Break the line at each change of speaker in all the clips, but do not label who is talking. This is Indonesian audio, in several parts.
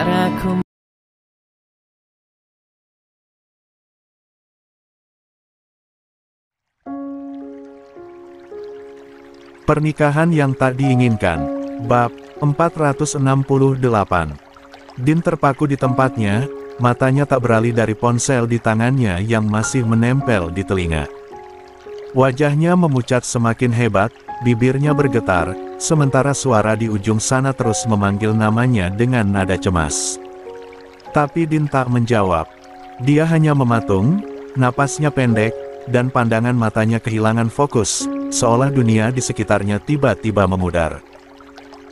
Caraku.
Pernikahan yang tak diinginkan. Bab 468. Din terpaku di tempatnya, matanya tak beralih dari ponsel di tangannya yang masih menempel di telinga. Wajahnya memucat semakin hebat, bibirnya bergetar, sementara suara di ujung sana terus memanggil namanya dengan nada cemas. Tapi Din tak menjawab. Dia hanya mematung, napasnya pendek, dan pandangan matanya kehilangan fokus, seolah dunia di sekitarnya tiba-tiba memudar.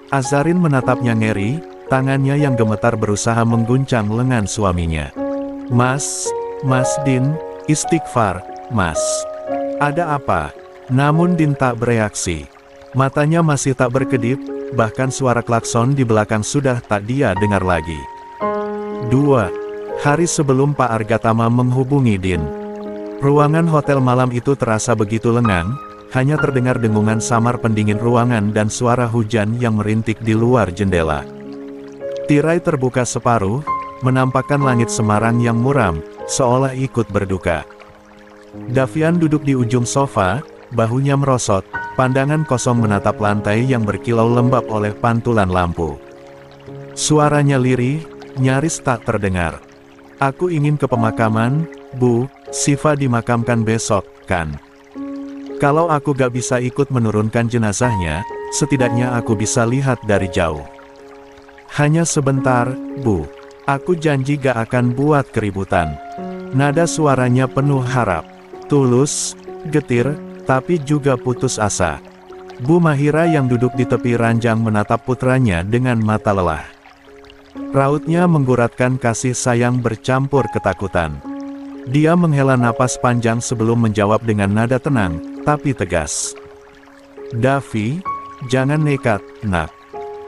Azarin menatapnya ngeri, tangannya yang gemetar berusaha mengguncang lengan suaminya. Mas Din, istighfar, Mas. Ada apa? Namun Din tak bereaksi. Matanya masih tak berkedip, bahkan suara klakson di belakang sudah tak dia dengar lagi. 2 hari sebelum Pak Argatama menghubungi Din. Ruangan hotel malam itu terasa begitu lengang, hanya terdengar dengungan samar pendingin ruangan dan suara hujan yang merintik di luar jendela. Tirai terbuka separuh, menampakkan langit Semarang yang muram, seolah ikut berduka. Davian duduk di ujung sofa, bahunya merosot, pandangan kosong menatap lantai yang berkilau lembab oleh pantulan lampu. Suaranya lirih, nyaris tak terdengar. Aku ingin ke pemakaman, Bu. Siva dimakamkan besok, kan? Kalau aku gak bisa ikut menurunkan jenazahnya, setidaknya aku bisa lihat dari jauh. Hanya sebentar, Bu. Aku janji gak akan buat keributan. Nada suaranya penuh harap. Tulus, getir, tapi juga putus asa. Bu Mahira yang duduk di tepi ranjang menatap putranya dengan mata lelah. Rautnya mengguratkan kasih sayang bercampur ketakutan. Dia menghela napas panjang sebelum menjawab dengan nada tenang, tapi tegas. Davi, jangan nekat, nak.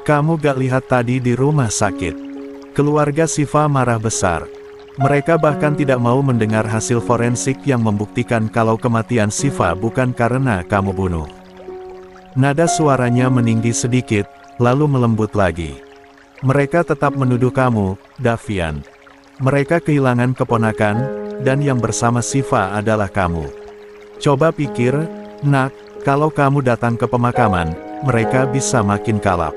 Kamu gak lihat tadi di rumah sakit. Keluarga Siva marah besar. Mereka bahkan tidak mau mendengar hasil forensik yang membuktikan kalau kematian Siva bukan karena kamu bunuh. Nada suaranya meninggi sedikit, lalu melembut lagi. Mereka tetap menuduh kamu, Davian. Mereka kehilangan keponakan, dan yang bersama Siva adalah kamu. Coba pikir, nak, kalau kamu datang ke pemakaman, mereka bisa makin kalap.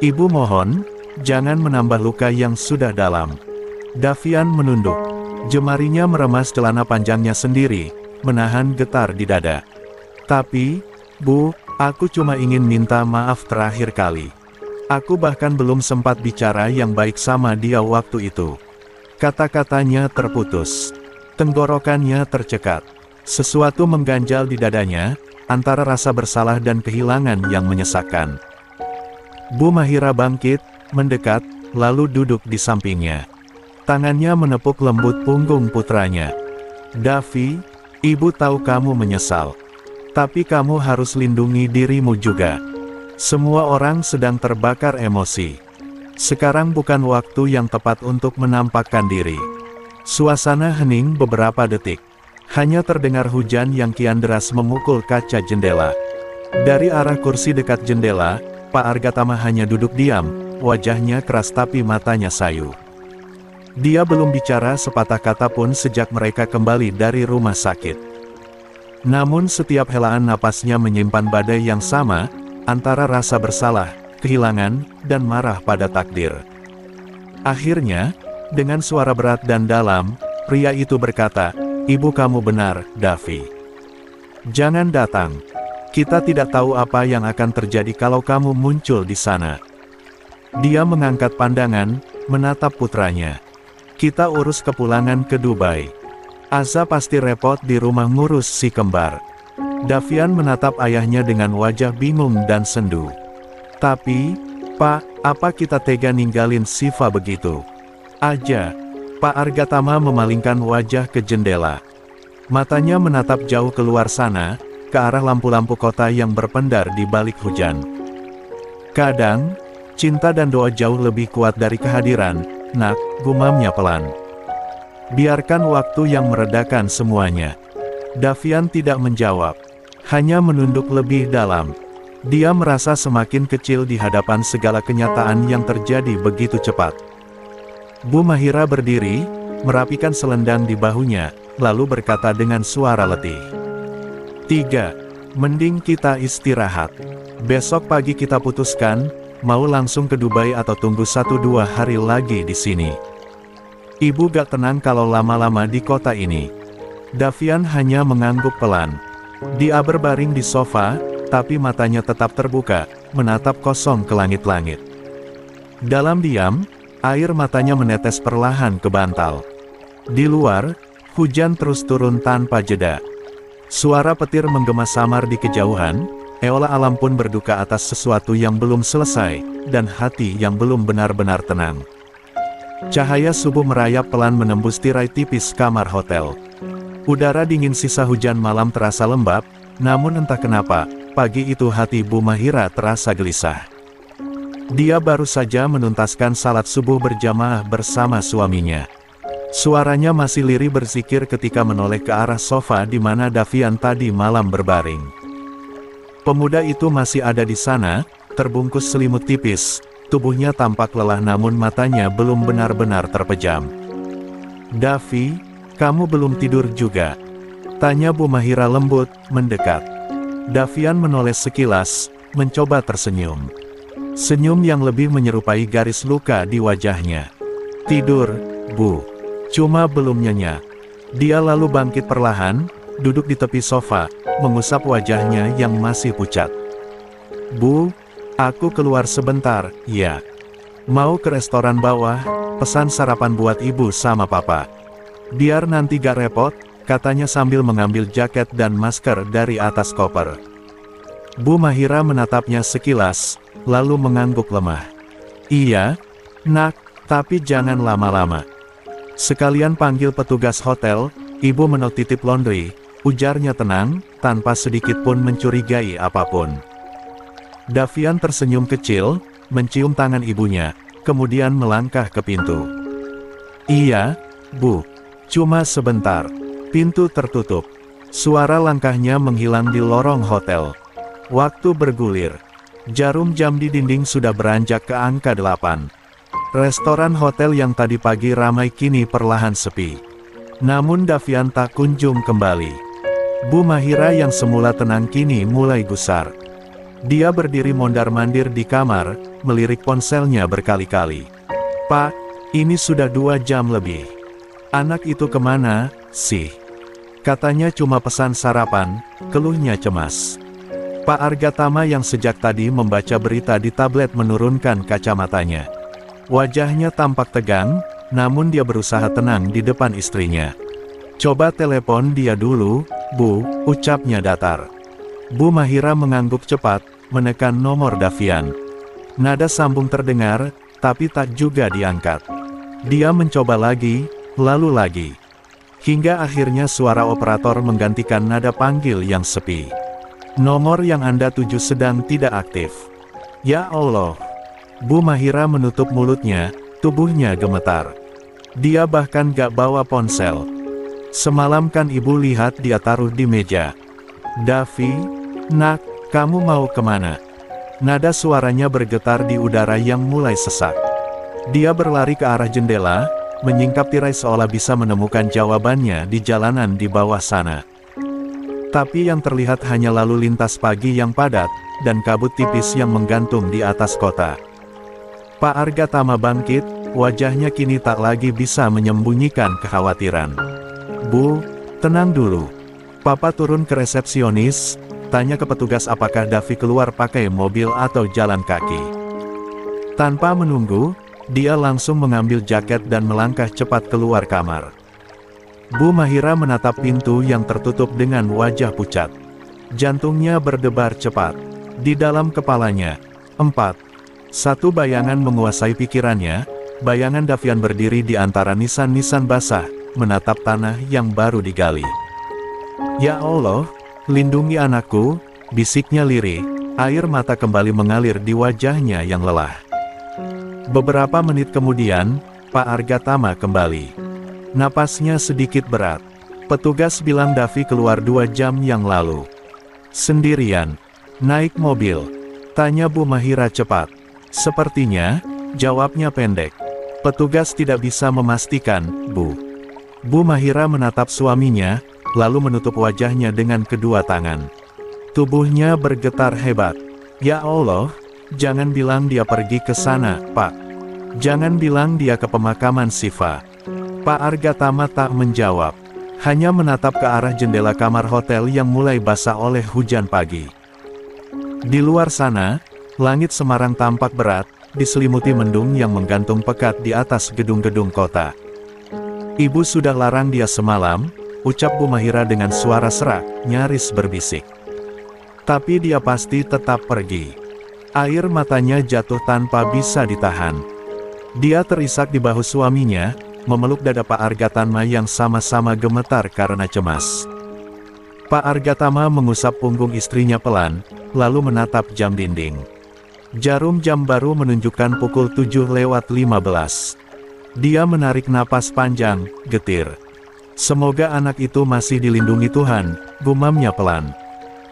Ibu mohon, jangan menambah luka yang sudah dalam. Davian menunduk. Jemarinya meremas celana panjangnya sendiri, menahan getar di dada. Tapi, Bu, aku cuma ingin minta maaf terakhir kali. Aku bahkan belum sempat bicara yang baik sama dia waktu itu. Kata-katanya terputus. Tenggorokannya tercekat. Sesuatu mengganjal di dadanya, antara rasa bersalah dan kehilangan yang menyesakkan. Bu Mahira bangkit, mendekat, lalu duduk di sampingnya. Tangannya menepuk lembut punggung putranya. Davi, ibu tahu kamu menyesal. Tapi kamu harus lindungi dirimu juga. Semua orang sedang terbakar emosi. Sekarang bukan waktu yang tepat untuk menampakkan diri. Suasana hening beberapa detik. Hanya terdengar hujan yang kian deras memukul kaca jendela. Dari arah kursi dekat jendela, Pak Argatama hanya duduk diam, wajahnya keras tapi matanya sayu. Dia belum bicara sepatah kata pun sejak mereka kembali dari rumah sakit. Namun setiap helaan napasnya menyimpan badai yang sama, antara rasa bersalah, kehilangan, dan marah pada takdir. Akhirnya, dengan suara berat dan dalam, pria itu berkata, "Ibu kamu benar, Davi. Jangan datang. Kita tidak tahu apa yang akan terjadi kalau kamu muncul di sana." Dia mengangkat pandangan, menatap putranya. "Kita urus kepulangan ke Dubai. Aza pasti repot di rumah ngurus si kembar." Davian menatap ayahnya dengan wajah bingung dan sendu. "Tapi, Pak, apa kita tega ninggalin Siva begitu aja?" Pak Argatama memalingkan wajah ke jendela. Matanya menatap jauh keluar sana, ke arah lampu-lampu kota yang berpendar di balik hujan. "Kadang, cinta dan doa jauh lebih kuat dari kehadiran, nak," gumamnya pelan. "Biarkan waktu yang meredakan semuanya." Davian tidak menjawab, hanya menunduk lebih dalam. Dia merasa semakin kecil di hadapan segala kenyataan yang terjadi begitu cepat. Bu Mahira berdiri, merapikan selendang di bahunya, lalu berkata dengan suara letih. 3. Mending kita istirahat. Besok pagi kita putuskan, mau langsung ke Dubai atau tunggu 1-2 hari lagi di sini. Ibu gak tenang kalau lama-lama di kota ini. Davian hanya mengangguk pelan. Dia berbaring di sofa, tapi matanya tetap terbuka, menatap kosong ke langit-langit. Dalam diam, air matanya menetes perlahan ke bantal. Di luar, hujan terus turun tanpa jeda. Suara petir menggema samar di kejauhan, eola alam pun berduka atas sesuatu yang belum selesai, dan hati yang belum benar-benar tenang. Cahaya subuh merayap pelan menembus tirai tipis kamar hotel. Udara dingin sisa hujan malam terasa lembab, namun entah kenapa, pagi itu hati Bu Mahira terasa gelisah. Dia baru saja menuntaskan salat subuh berjamaah bersama suaminya. Suaranya masih lirih berzikir ketika menoleh ke arah sofa di mana Davian tadi malam berbaring. Pemuda itu masih ada di sana, terbungkus selimut tipis, tubuhnya tampak lelah namun matanya belum benar-benar terpejam. "Davi, kamu belum tidur juga?" tanya Bu Mahira lembut, mendekat. Davian menoleh sekilas, mencoba tersenyum. Senyum yang lebih menyerupai garis luka di wajahnya. "Tidur, Bu. Cuma belum nyenyak." Dia lalu bangkit perlahan, duduk di tepi sofa, mengusap wajahnya yang masih pucat. "Bu, aku keluar sebentar, ya. Mau ke restoran bawah, pesan sarapan buat ibu sama papa. Biar nanti gak repot," katanya sambil mengambil jaket dan masker dari atas koper. Bu Mahira menatapnya sekilas, lalu mengangguk lemah. "Iya, nak, tapi jangan lama-lama. Sekalian panggil petugas hotel, ibu mau titip laundry," ujarnya tenang, tanpa sedikit pun mencurigai apapun. Davian tersenyum kecil, mencium tangan ibunya, kemudian melangkah ke pintu. "Iya, Bu. Cuma sebentar." Pintu tertutup. Suara langkahnya menghilang di lorong hotel. Waktu bergulir. Jarum jam di dinding sudah beranjak ke angka 8. Restoran hotel yang tadi pagi ramai kini perlahan sepi. Namun Davian tak kunjung kembali. Bu Mahira yang semula tenang kini mulai gusar. Dia berdiri mondar-mandir di kamar, melirik ponselnya berkali-kali. "Pak, ini sudah 2 jam lebih. Anak itu kemana, sih?" Katanya cuma pesan sarapan, keluhnya cemas. Pak Argatama yang sejak tadi membaca berita di tablet menurunkan kacamatanya. Wajahnya tampak tegang, namun dia berusaha tenang di depan istrinya. "Coba telepon dia dulu, Bu," ucapnya datar. Bu Mahira mengangguk cepat, menekan nomor Davian. Nada sambung terdengar, tapi tak juga diangkat. Dia mencoba lagi, lalu lagi. Hingga akhirnya suara operator menggantikan nada panggil yang sepi. "Nomor yang Anda tuju sedang tidak aktif." "Ya Allah." Bu Mahira menutup mulutnya, tubuhnya gemetar. Dia bahkan gak bawa ponsel. Semalam kan ibu lihat dia taruh di meja. "Davi, nak, kamu mau kemana?" Nada suaranya bergetar di udara yang mulai sesak. Dia berlari ke arah jendela, menyingkap tirai seolah bisa menemukan jawabannya di jalanan di bawah sana. Tapi yang terlihat hanya lalu lintas pagi yang padat, dan kabut tipis yang menggantung di atas kota. Pak Argatama bangkit, wajahnya kini tak lagi bisa menyembunyikan kekhawatiran. "Bu, tenang dulu. Papa turun ke resepsionis, tanya ke petugas apakah Davi keluar pakai mobil atau jalan kaki." Tanpa menunggu, dia langsung mengambil jaket dan melangkah cepat keluar kamar. Bu Mahira menatap pintu yang tertutup dengan wajah pucat. Jantungnya berdebar cepat. Di dalam kepalanya, 1 bayangan menguasai pikirannya, bayangan Davian berdiri di antara nisan-nisan basah, menatap tanah yang baru digali. "Ya Allah, lindungi anakku," bisiknya lirih, air mata kembali mengalir di wajahnya yang lelah. Beberapa menit kemudian, Pak Argatama kembali. Napasnya sedikit berat. Petugas bilang Davi keluar 2 jam yang lalu. "Sendirian? Naik mobil?" tanya Bu Mahira cepat. "Sepertinya," jawabnya pendek. Petugas tidak bisa memastikan, Bu. Bu Mahira menatap suaminya, lalu menutup wajahnya dengan kedua tangan. Tubuhnya bergetar hebat. Ya Allah, jangan bilang dia pergi ke sana, Pak. Jangan bilang dia ke pemakaman Siva. Pak Argatama tak menjawab. Hanya menatap ke arah jendela kamar hotel yang mulai basah oleh hujan pagi. Di luar sana, langit Semarang tampak berat, diselimuti mendung yang menggantung pekat di atas gedung-gedung kota. Ibu sudah larang dia semalam, ucap Bu Mahira dengan suara serak, nyaris berbisik. Tapi dia pasti tetap pergi. Air matanya jatuh tanpa bisa ditahan. Dia terisak di bahu suaminya, memeluk dada Pak Argatama yang sama-sama gemetar karena cemas. Pak Argatama mengusap punggung istrinya pelan, lalu menatap jam dinding. Jarum jam baru menunjukkan pukul 7:15. Dia menarik napas panjang, getir. Semoga anak itu masih dilindungi Tuhan, gumamnya pelan.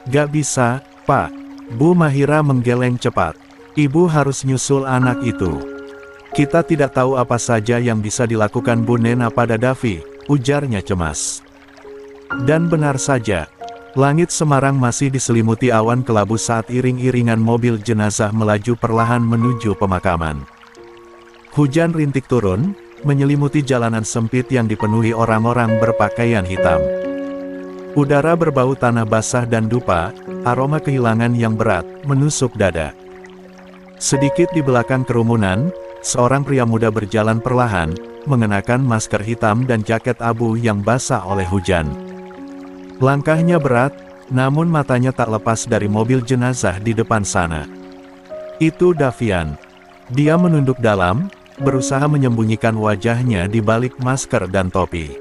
Gak bisa, Pak. Bu Mahira menggeleng cepat. Ibu harus nyusul anak itu. Kita tidak tahu apa saja yang bisa dilakukan Bu Nena pada Davi, ujarnya cemas. Dan benar saja, langit Semarang masih diselimuti awan kelabu saat iring-iringan mobil jenazah melaju perlahan menuju pemakaman. Hujan rintik turun, menyelimuti jalanan sempit yang dipenuhi orang-orang berpakaian hitam. Udara berbau tanah basah dan dupa, aroma kehilangan yang berat, menusuk dada. Sedikit di belakang kerumunan, seorang pria muda berjalan perlahan, mengenakan masker hitam dan jaket abu yang basah oleh hujan. Langkahnya berat, namun matanya tak lepas dari mobil jenazah di depan sana. Itu Davian. Dia menunduk dalam, berusaha menyembunyikan wajahnya di balik masker dan topi.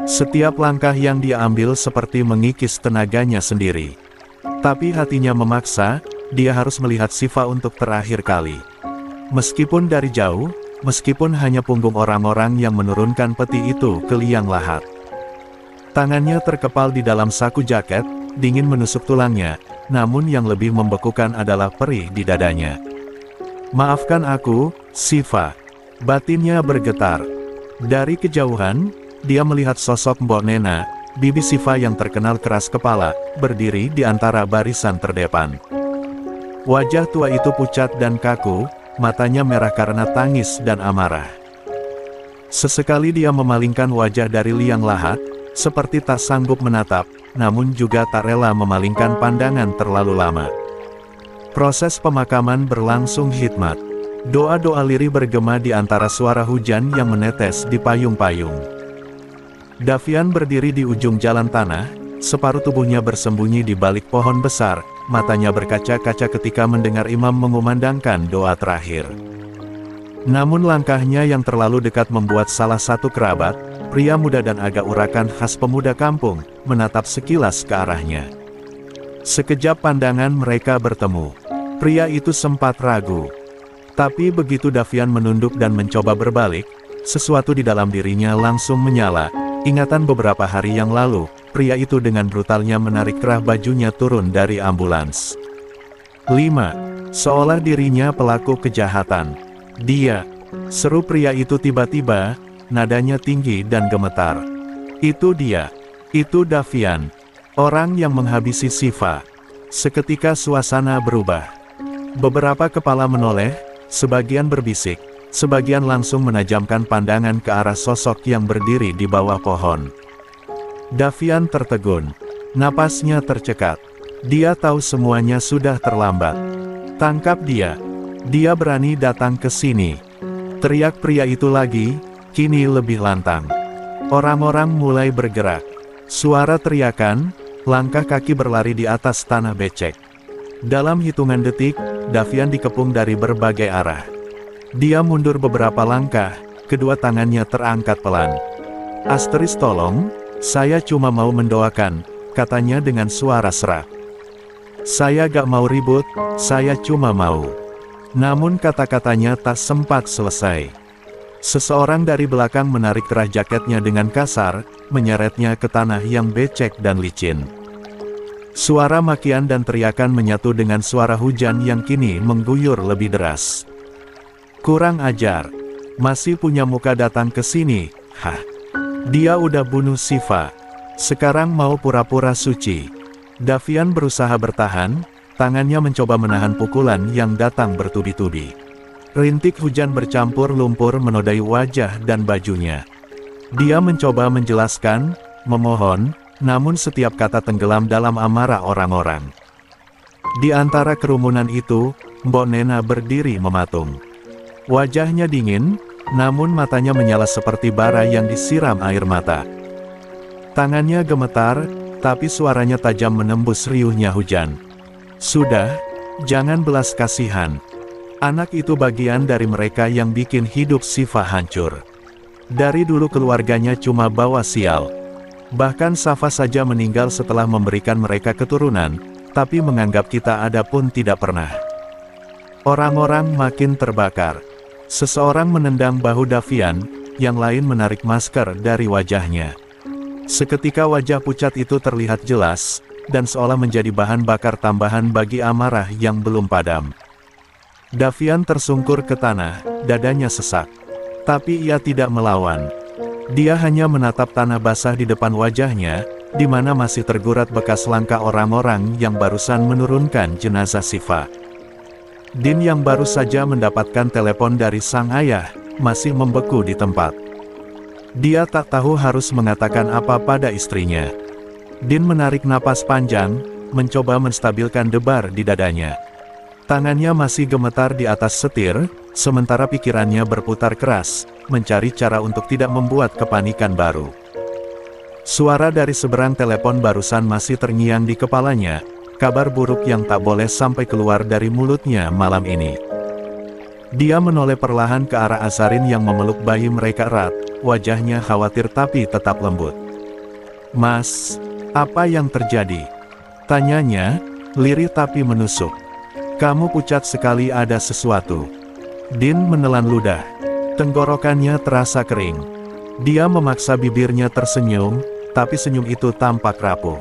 Setiap langkah yang dia ambil seperti mengikis tenaganya sendiri. Tapi hatinya memaksa, dia harus melihat Siva untuk terakhir kali. Meskipun dari jauh, meskipun hanya punggung orang-orang yang menurunkan peti itu ke liang lahat. Tangannya terkepal di dalam saku jaket, dingin menusuk tulangnya, namun yang lebih membekukan adalah perih di dadanya. Maafkan aku, Siva. Batinnya bergetar. Dari kejauhan, dia melihat sosok Mbok Nena, bibi Siva yang terkenal keras kepala, berdiri di antara barisan terdepan. Wajah tua itu pucat dan kaku, matanya merah karena tangis dan amarah. Sesekali dia memalingkan wajah dari liang lahat, seperti tak sanggup menatap, namun juga tak rela memalingkan pandangan terlalu lama. Proses pemakaman berlangsung hikmat. Doa-doa lirih bergema di antara suara hujan yang menetes di payung-payung. Davian berdiri di ujung jalan tanah, separuh tubuhnya bersembunyi di balik pohon besar, matanya berkaca-kaca ketika mendengar imam mengumandangkan doa terakhir. Namun langkahnya yang terlalu dekat membuat salah satu kerabat, pria muda dan agak urakan khas pemuda kampung, menatap sekilas ke arahnya. Sekejap pandangan mereka bertemu. Pria itu sempat ragu. Tapi begitu Davian menunduk dan mencoba berbalik, sesuatu di dalam dirinya langsung menyala. Ingatan beberapa hari yang lalu, pria itu dengan brutalnya menarik kerah bajunya turun dari ambulans. 5. Seolah dirinya pelaku kejahatan. Dia, seru pria itu tiba-tiba, nadanya tinggi dan gemetar. Itu dia. Itu Davian. Orang yang menghabisi Siva. Seketika suasana berubah. Beberapa kepala menoleh, sebagian berbisik. Sebagian langsung menajamkan pandangan ke arah sosok yang berdiri di bawah pohon. Davian tertegun. Napasnya tercekat. Dia tahu semuanya sudah terlambat. Tangkap dia. Dia berani datang ke sini. Teriak pria itu lagi, kini lebih lantang. Orang-orang mulai bergerak. Suara teriakan, langkah kaki berlari di atas tanah becek. Dalam hitungan detik, Davian dikepung dari berbagai arah. Dia mundur beberapa langkah, kedua tangannya terangkat pelan. Asteris tolong, saya cuma mau mendoakan, katanya dengan suara serak. Saya gak mau ribut, saya cuma mau. Namun kata-katanya tak sempat selesai. Seseorang dari belakang menarik kerah jaketnya dengan kasar, menyeretnya ke tanah yang becek dan licin. Suara makian dan teriakan menyatu dengan suara hujan yang kini mengguyur lebih deras. Kurang ajar. Masih punya muka datang ke sini, hah? Dia udah bunuh Siva. Sekarang mau pura-pura suci. Davian berusaha bertahan, tangannya mencoba menahan pukulan yang datang bertubi-tubi. Rintik hujan bercampur lumpur menodai wajah dan bajunya. Dia mencoba menjelaskan, memohon, namun setiap kata tenggelam dalam amarah orang-orang. Di antara kerumunan itu, Mbok Nena berdiri mematung. Wajahnya dingin, namun matanya menyala seperti bara yang disiram air mata. Tangannya gemetar, tapi suaranya tajam menembus riuhnya hujan. Sudah, jangan belas kasihan. Anak itu bagian dari mereka yang bikin hidup Siva hancur. Dari dulu keluarganya cuma bawa sial. Bahkan Safa saja meninggal setelah memberikan mereka keturunan, tapi menganggap kita ada pun tidak pernah. Orang-orang makin terbakar. Seseorang menendang bahu Davian, yang lain menarik masker dari wajahnya. Seketika wajah pucat itu terlihat jelas, dan seolah menjadi bahan bakar tambahan bagi amarah yang belum padam. Davian tersungkur ke tanah, dadanya sesak. Tapi ia tidak melawan. Dia hanya menatap tanah basah di depan wajahnya, di mana masih tergurat bekas langkah orang-orang yang barusan menurunkan jenazah Siva. Din yang baru saja mendapatkan telepon dari sang ayah, masih membeku di tempat. Dia tak tahu harus mengatakan apa pada istrinya. Din menarik napas panjang, mencoba menstabilkan debar di dadanya. Tangannya masih gemetar di atas setir, sementara pikirannya berputar keras, mencari cara untuk tidak membuat kepanikan baru. Suara dari seberang telepon barusan masih terngiang di kepalanya, kabar buruk yang tak boleh sampai keluar dari mulutnya malam ini. Dia menoleh perlahan ke arah Azarin yang memeluk bayi mereka erat, wajahnya khawatir tapi tetap lembut. "Mas, apa yang terjadi?" tanyanya, lirih tapi menusuk. "Kamu pucat sekali, ada sesuatu." Din menelan ludah. Tenggorokannya terasa kering. Dia memaksa bibirnya tersenyum, tapi senyum itu tampak rapuh.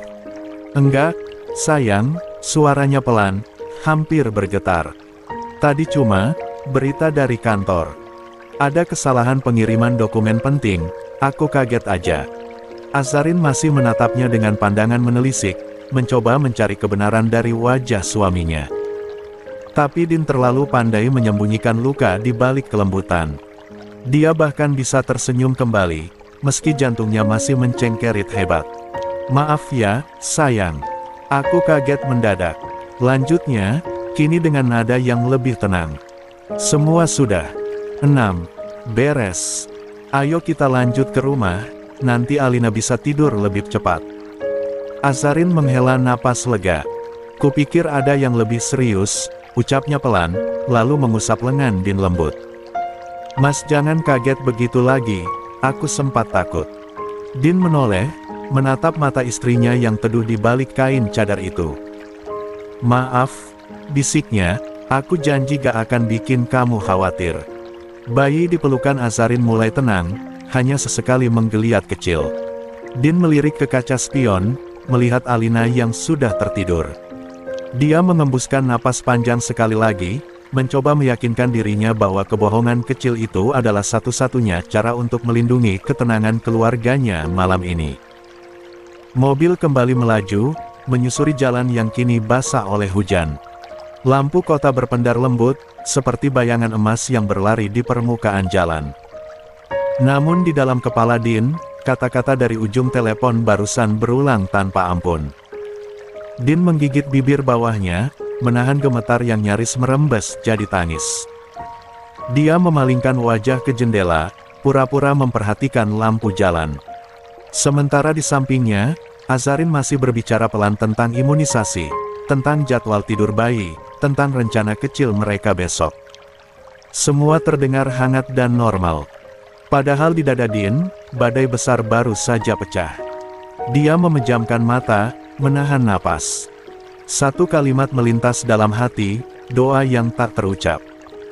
"Enggak, sayang," suaranya pelan, hampir bergetar. "Tadi cuma berita dari kantor. Ada kesalahan pengiriman dokumen penting, aku kaget aja." Azarin masih menatapnya dengan pandangan menelisik, mencoba mencari kebenaran dari wajah suaminya. Tapi Din terlalu pandai menyembunyikan luka di balik kelembutan. Dia bahkan bisa tersenyum kembali, meski jantungnya masih mencengkerit hebat. "Maaf ya, sayang. Aku kaget mendadak." Lanjutnya, kini dengan nada yang lebih tenang. "Semua sudah 6. Beres. Ayo kita lanjut ke rumah, nanti Alina bisa tidur lebih cepat." Azarin menghela napas lega. "Kupikir ada yang lebih serius," ucapnya pelan, lalu mengusap lengan Din lembut. "Mas, jangan kaget begitu lagi, aku sempat takut." Din menoleh, menatap mata istrinya yang teduh di balik kain cadar itu. "Maaf," bisiknya, "aku janji gak akan bikin kamu khawatir." Bayi di pelukan Azarin mulai tenang, hanya sesekali menggeliat kecil. Din melirik ke kaca spion, melihat Alina yang sudah tertidur. Dia mengembuskan napas panjang sekali lagi, mencoba meyakinkan dirinya bahwa kebohongan kecil itu adalah satu-satunya cara untuk melindungi ketenangan keluarganya malam ini. Mobil kembali melaju, menyusuri jalan yang kini basah oleh hujan. Lampu kota berpendar lembut, seperti bayangan emas yang berlari di permukaan jalan. Namun di dalam kepala Din, kata-kata dari ujung telepon barusan berulang tanpa ampun. Din menggigit bibir bawahnya, menahan gemetar yang nyaris merembes jadi tangis. Dia memalingkan wajah ke jendela, pura-pura memperhatikan lampu jalan. Sementara di sampingnya, Azarin masih berbicara pelan tentang imunisasi, tentang jadwal tidur bayi, tentang rencana kecil mereka besok. Semua terdengar hangat dan normal. Padahal di dada Din, badai besar baru saja pecah. Dia memejamkan mata, menahan napas. Satu kalimat melintas dalam hati, doa yang tak terucap.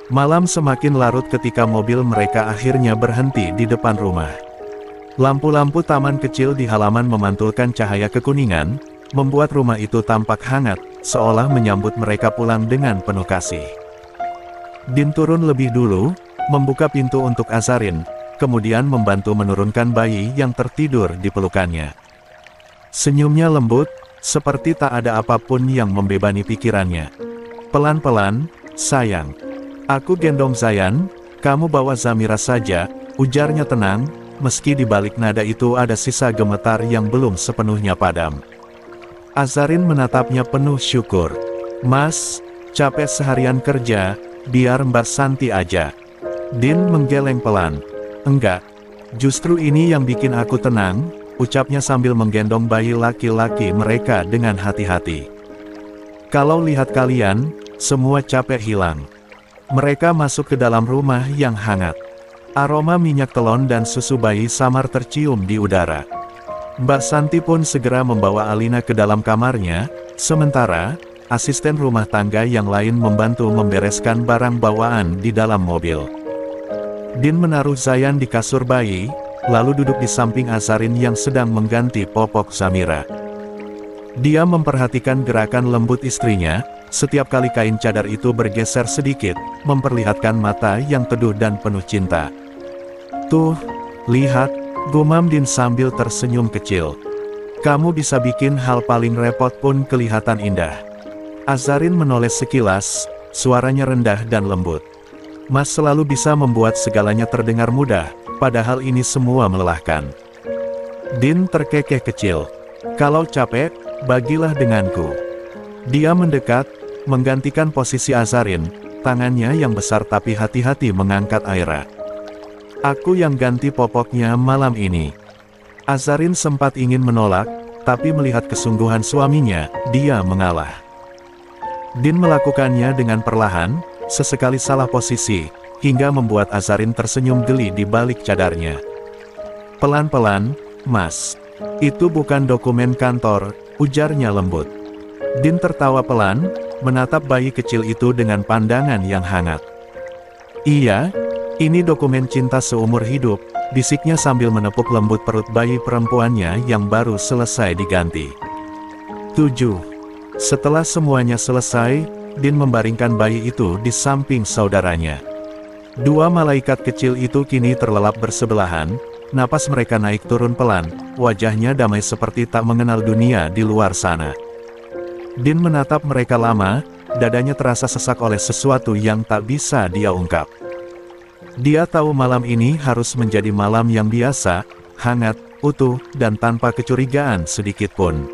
Malam semakin larut ketika mobil mereka akhirnya berhenti di depan rumah. Lampu-lampu taman kecil di halaman memantulkan cahaya kekuningan, membuat rumah itu tampak hangat, seolah menyambut mereka pulang dengan penuh kasih. Din turun lebih dulu, membuka pintu untuk Azarin, kemudian membantu menurunkan bayi yang tertidur di pelukannya. Senyumnya lembut, seperti tak ada apapun yang membebani pikirannya. Pelan-pelan, sayang. Aku gendong Zayan, kamu bawa Zamira saja, ujarnya tenang, meski di balik nada itu ada sisa gemetar yang belum sepenuhnya padam. Azarin menatapnya penuh syukur. Mas, capek seharian kerja, biar Mbak Santi aja. Din menggeleng pelan. Enggak, justru ini yang bikin aku tenang, ucapnya sambil menggendong bayi laki-laki mereka dengan hati-hati. Kalau lihat kalian, semua capek hilang. Mereka masuk ke dalam rumah yang hangat. Aroma minyak telon dan susu bayi samar tercium di udara. Mbak Santi pun segera membawa Alina ke dalam kamarnya, sementara asisten rumah tangga yang lain membantu membereskan barang bawaan di dalam mobil. Din menaruh Zayan di kasur bayi, lalu duduk di samping Azarin yang sedang mengganti popok Zamira. Dia memperhatikan gerakan lembut istrinya, setiap kali kain cadar itu bergeser sedikit, memperlihatkan mata yang teduh dan penuh cinta. Tuh, lihat, gumam Din sambil tersenyum kecil. Kamu bisa bikin hal paling repot pun kelihatan indah. Azarin menoleh sekilas, suaranya rendah dan lembut. Mas selalu bisa membuat segalanya terdengar mudah, padahal ini semua melelahkan. Din terkekeh kecil. Kalau capek, bagilah denganku. Dia mendekat, menggantikan posisi Azarin, tangannya yang besar tapi hati-hati mengangkat Aira. Aku yang ganti popoknya malam ini. Azarin sempat ingin menolak, tapi melihat kesungguhan suaminya, dia mengalah. Din melakukannya dengan perlahan, sesekali salah posisi, hingga membuat Azarin tersenyum geli di balik cadarnya. Pelan-pelan, Mas. Itu bukan dokumen kantor, ujarnya lembut. Din tertawa pelan, menatap bayi kecil itu dengan pandangan yang hangat. Iya, ini dokumen cinta seumur hidup, bisiknya sambil menepuk lembut perut bayi perempuannya yang baru selesai diganti. 7. Setelah semuanya selesai, Din membaringkan bayi itu di samping saudaranya. Dua malaikat kecil itu kini terlelap bersebelahan, napas mereka naik turun pelan, wajahnya damai seperti tak mengenal dunia di luar sana. Din menatap mereka lama, dadanya terasa sesak oleh sesuatu yang tak bisa dia ungkap. Dia tahu malam ini harus menjadi malam yang biasa, hangat, utuh, dan tanpa kecurigaan sedikit pun.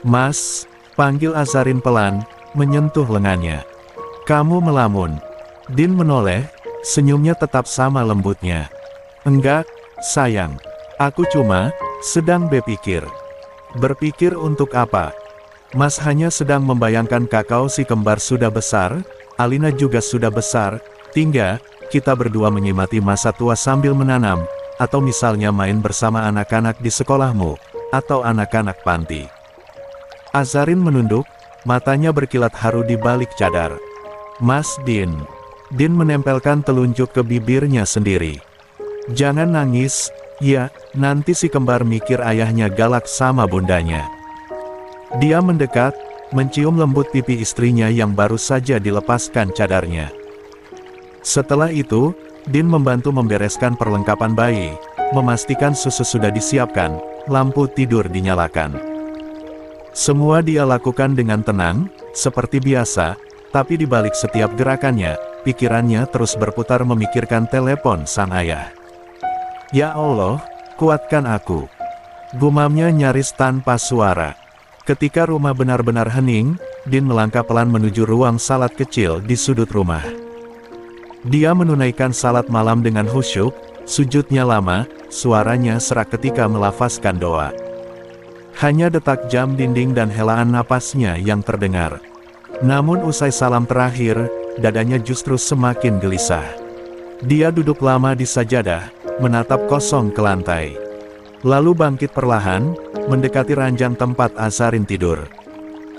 Mas, panggil Azarin pelan, menyentuh lengannya. Kamu melamun. Din menoleh, senyumnya tetap sama lembutnya. Enggak, sayang. Aku cuma sedang berpikir. Berpikir untuk apa? Mas hanya sedang membayangkan kakao si kembar sudah besar, Alina juga sudah besar, tinggal kita berdua menyemati masa tua sambil menanam, atau misalnya main bersama anak-anak di sekolahmu, atau anak-anak panti. Azarin menunduk, matanya berkilat haru di balik cadar. Mas Din. Din menempelkan telunjuk ke bibirnya sendiri. Jangan nangis, ya, nanti si kembar mikir ayahnya galak sama bundanya. Dia mendekat, mencium lembut pipi istrinya yang baru saja dilepaskan cadarnya. Setelah itu, Din membantu membereskan perlengkapan bayi, memastikan susu sudah disiapkan, lampu tidur dinyalakan. Semua dia lakukan dengan tenang, seperti biasa, tapi di balik setiap gerakannya, pikirannya terus berputar memikirkan telepon sang ayah. Ya Allah, kuatkan aku. Gumamnya nyaris tanpa suara. Ketika rumah benar-benar hening, Din melangkah pelan menuju ruang salat kecil di sudut rumah. Dia menunaikan salat malam dengan khusyuk, sujudnya lama, suaranya serak ketika melafazkan doa. Hanya detak jam dinding dan helaan napasnya yang terdengar. Namun usai salam terakhir, dadanya justru semakin gelisah. Dia duduk lama di sajadah, menatap kosong ke lantai. Lalu bangkit perlahan, mendekati ranjang tempat Azarin tidur.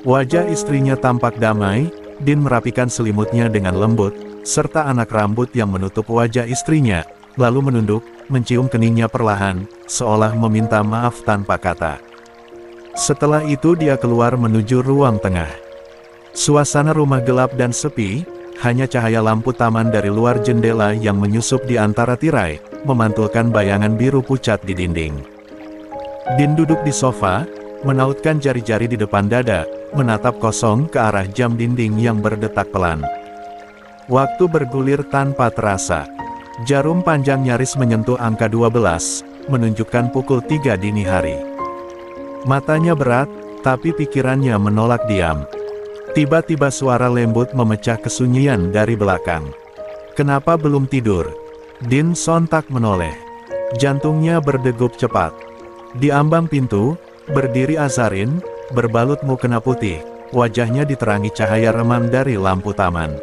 Wajah istrinya tampak damai, Din merapikan selimutnya dengan lembut, serta anak rambut yang menutup wajah istrinya, lalu menunduk, mencium keningnya perlahan, seolah meminta maaf tanpa kata. Setelah itu dia keluar menuju ruang tengah. Suasana rumah gelap dan sepi, hanya cahaya lampu taman dari luar jendela yang menyusup di antara tirai, memantulkan bayangan biru pucat di dinding. Din duduk di sofa, menautkan jari-jari di depan dada, menatap kosong ke arah jam dinding yang berdetak pelan. Waktu bergulir tanpa terasa. Jarum panjang nyaris menyentuh angka 12, menunjukkan pukul 3 dini hari. Matanya berat, tapi pikirannya menolak diam. Tiba-tiba suara lembut memecah kesunyian dari belakang. "Kenapa belum tidur?" Din sontak menoleh. Jantungnya berdegup cepat. Di ambang pintu, berdiri Azarin, berbalut mukena putih, wajahnya diterangi cahaya remang dari lampu taman.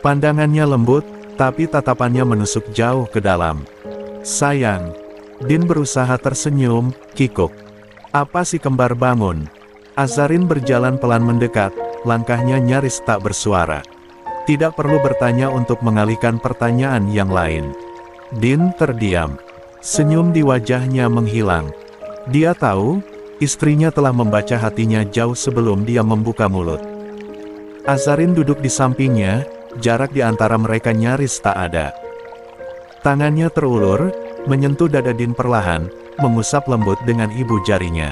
Pandangannya lembut, tapi tatapannya menusuk jauh ke dalam. "Sayang." Din berusaha tersenyum, kikuk. "Apa si kembar bangun?" Azarin berjalan pelan mendekat, langkahnya nyaris tak bersuara. Tidak perlu bertanya untuk mengalihkan pertanyaan yang lain. Din terdiam. Senyum di wajahnya menghilang. Dia tahu, istrinya telah membaca hatinya jauh sebelum dia membuka mulut. Azarin duduk di sampingnya, jarak di antara mereka nyaris tak ada. Tangannya terulur, menyentuh dada Din perlahan, mengusap lembut dengan ibu jarinya.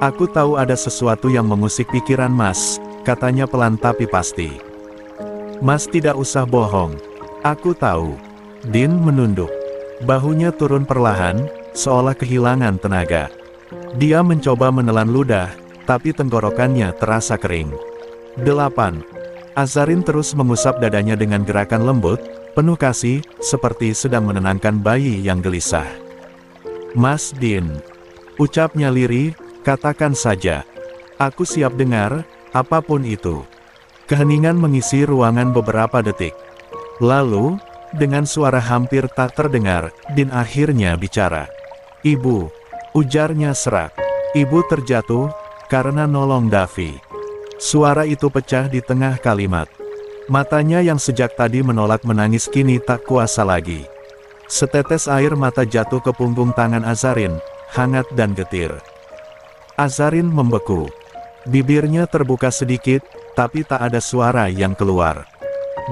"Aku tahu ada sesuatu yang mengusik pikiran Mas," katanya pelan tapi pasti. "Mas tidak usah bohong. Aku tahu." Din menunduk. Bahunya turun perlahan, seolah kehilangan tenaga. Dia mencoba menelan ludah, tapi tenggorokannya terasa kering. 8. Azarin terus mengusap dadanya dengan gerakan lembut, penuh kasih, seperti sedang menenangkan bayi yang gelisah. "Mas Din," ucapnya lirih, "katakan saja. Aku siap dengar, apapun itu." Keheningan mengisi ruangan beberapa detik. Lalu, dengan suara hampir tak terdengar, Din akhirnya bicara. "Ibu," ujarnya serak. "Ibu terjatuh, karena nolong Davi." Suara itu pecah di tengah kalimat. Matanya yang sejak tadi menolak menangis kini tak kuasa lagi. Setetes air mata jatuh ke punggung tangan Azarin, hangat dan getir. Azarin membeku. Bibirnya terbuka sedikit, tapi tak ada suara yang keluar.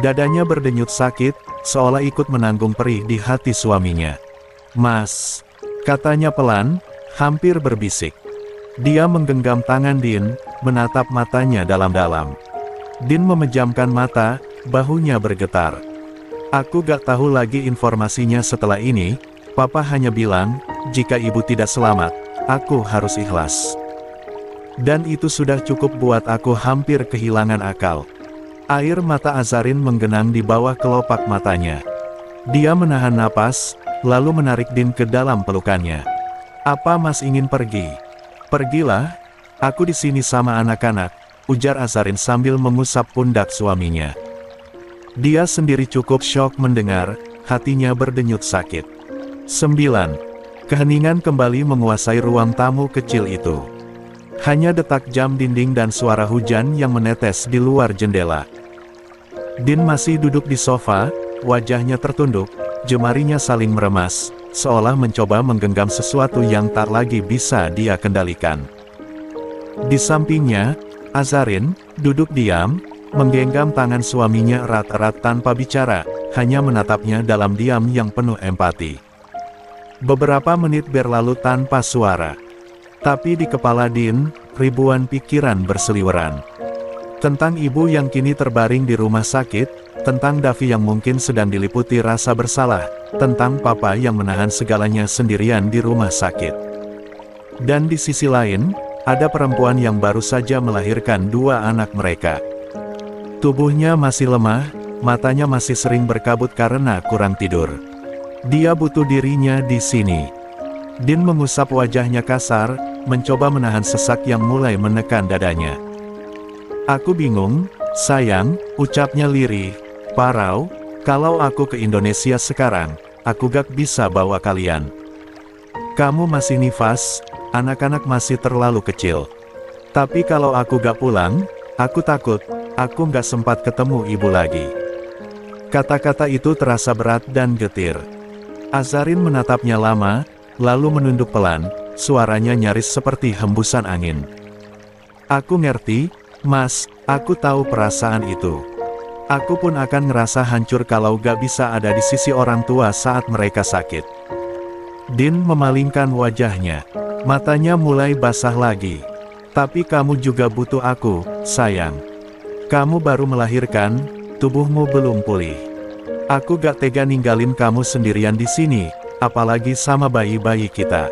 Dadanya berdenyut sakit, seolah ikut menanggung perih di hati suaminya. "Mas," katanya pelan, hampir berbisik. Dia menggenggam tangan Din, menatap matanya dalam-dalam. Din memejamkan mata, bahunya bergetar. "Aku gak tahu lagi informasinya setelah ini. Papa hanya bilang, jika ibu tidak selamat, aku harus ikhlas. Dan itu sudah cukup buat aku hampir kehilangan akal." Air mata Azarin menggenang di bawah kelopak matanya. Dia menahan napas, lalu menarik Din ke dalam pelukannya. "Apa Mas ingin pergi?" "Pergilah, aku di sini sama anak-anak," ujar Azarin sambil mengusap pundak suaminya. Dia sendiri cukup syok mendengar, hatinya berdenyut sakit. 9. Keheningan kembali menguasai ruang tamu kecil itu. Hanya detak jam dinding dan suara hujan yang menetes di luar jendela. Din masih duduk di sofa, wajahnya tertunduk, jemarinya saling meremas, seolah mencoba menggenggam sesuatu yang tak lagi bisa dia kendalikan. Di sampingnya, Azarin, duduk diam, menggenggam tangan suaminya erat-erat tanpa bicara, hanya menatapnya dalam diam yang penuh empati. Beberapa menit berlalu tanpa suara. Tapi di kepala Din, ribuan pikiran berseliweran. Tentang ibu yang kini terbaring di rumah sakit, tentang Davi yang mungkin sedang diliputi rasa bersalah, tentang papa yang menahan segalanya sendirian di rumah sakit. Dan di sisi lain, ada perempuan yang baru saja melahirkan 2 anak mereka. Tubuhnya masih lemah, matanya masih sering berkabut karena kurang tidur. Dia butuh dirinya di sini. Din mengusap wajahnya kasar, mencoba menahan sesak yang mulai menekan dadanya. "Aku bingung, sayang," ucapnya lirih. "Parau, kalau aku ke Indonesia sekarang, aku gak bisa bawa kalian. Kamu masih nifas, anak-anak masih terlalu kecil. Tapi kalau aku gak pulang, aku takut, aku gak sempat ketemu ibu lagi." Kata-kata itu terasa berat dan getir. Azarin menatapnya lama, lalu menunduk pelan, suaranya nyaris seperti hembusan angin. "Aku ngerti, Mas, aku tahu perasaan itu. Aku pun akan ngerasa hancur kalau gak bisa ada di sisi orang tua saat mereka sakit. Din memalingkan wajahnya. Matanya mulai basah lagi. Tapi kamu juga butuh aku, sayang. Kamu baru melahirkan, tubuhmu belum pulih. Aku gak tega ninggalin kamu sendirian di sini, apalagi sama bayi-bayi kita.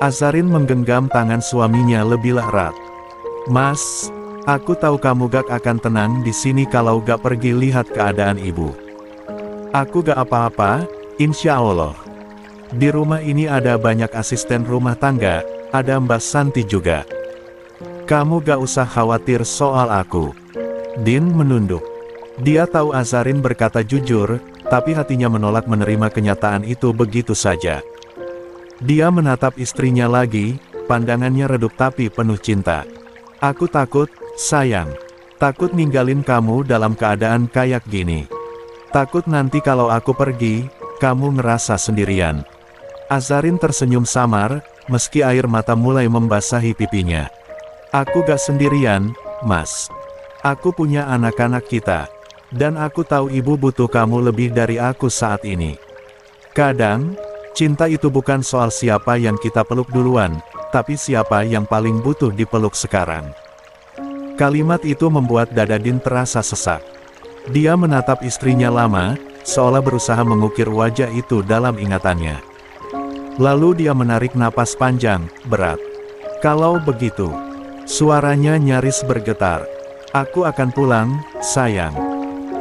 Azarin menggenggam tangan suaminya lebih erat. Mas, aku tahu kamu gak akan tenang di sini kalau gak pergi lihat keadaan ibu. Aku gak apa-apa, insya Allah. Di rumah ini ada banyak asisten rumah tangga, ada Mbak Santi juga. Kamu gak usah khawatir soal aku. Din menunduk. Dia tahu Azarin berkata jujur, tapi hatinya menolak menerima kenyataan itu begitu saja. Dia menatap istrinya lagi, pandangannya redup tapi penuh cinta. Aku takut, sayang. Takut ninggalin kamu dalam keadaan kayak gini. Takut nanti kalau aku pergi, kamu ngerasa sendirian. Azarin tersenyum samar, meski air mata mulai membasahi pipinya. Aku gak sendirian, Mas. Aku punya anak-anak kita. Dan aku tahu ibu butuh kamu lebih dari aku saat ini. Kadang, cinta itu bukan soal siapa yang kita peluk duluan, tapi siapa yang paling butuh dipeluk sekarang. Kalimat itu membuat dada Din terasa sesak. Dia menatap istrinya lama, seolah berusaha mengukir wajah itu dalam ingatannya. Lalu dia menarik napas panjang, berat. Kalau begitu, suaranya nyaris bergetar. Aku akan pulang, sayang.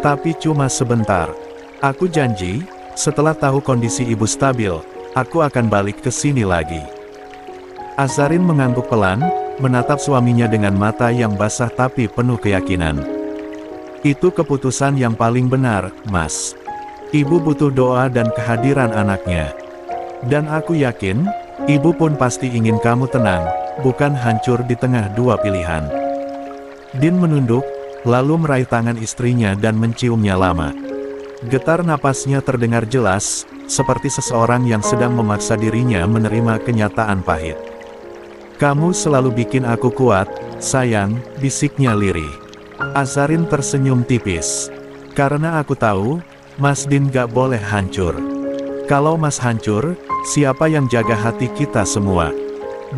Tapi cuma sebentar. Aku janji, setelah tahu kondisi ibu stabil, aku akan balik ke sini lagi. Azarin mengangguk pelan, menatap suaminya dengan mata yang basah tapi penuh keyakinan. Itu keputusan yang paling benar, Mas. Ibu butuh doa dan kehadiran anaknya. Dan aku yakin, ibu pun pasti ingin kamu tenang, bukan hancur di tengah dua pilihan. Din menunduk, lalu meraih tangan istrinya dan menciumnya lama. Getar napasnya terdengar jelas, seperti seseorang yang sedang memaksa dirinya menerima kenyataan pahit. Kamu selalu bikin aku kuat, sayang, bisiknya lirih. Azarin tersenyum tipis. Karena aku tahu, Mas Din gak boleh hancur. Kalau Mas hancur, siapa yang jaga hati kita semua?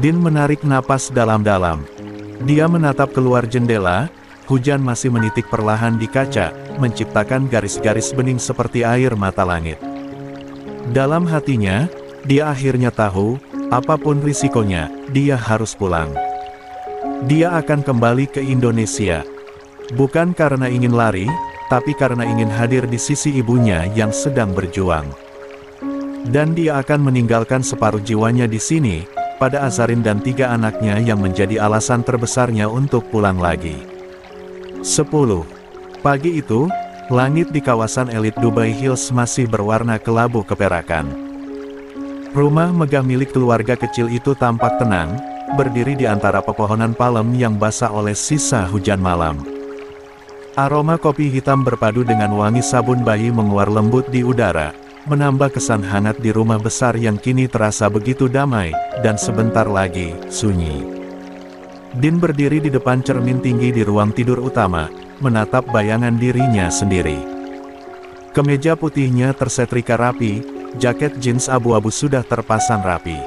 Din menarik napas dalam-dalam. Dia menatap keluar jendela. Hujan masih menitik perlahan di kaca, menciptakan garis-garis bening seperti air mata langit. Dalam hatinya, dia akhirnya tahu, apapun risikonya, dia harus pulang. Dia akan kembali ke Indonesia. Bukan karena ingin lari, tapi karena ingin hadir di sisi ibunya yang sedang berjuang. Dan dia akan meninggalkan separuh jiwanya di sini, pada Azarin dan 3 anaknya yang menjadi alasan terbesarnya untuk pulang lagi. 10. Pagi itu, langit di kawasan elit Dubai Hills masih berwarna kelabu keperakan. Rumah megah milik keluarga kecil itu tampak tenang, berdiri di antara pepohonan palem yang basah oleh sisa hujan malam. Aroma kopi hitam berpadu dengan wangi sabun bayi menguar lembut di udara, menambah kesan hangat di rumah besar yang kini terasa begitu damai, dan sebentar lagi, sunyi. Din berdiri di depan cermin tinggi di ruang tidur utama, menatap bayangan dirinya sendiri. Kemeja putihnya tersetrika rapi, jaket jeans abu-abu sudah terpasang rapi.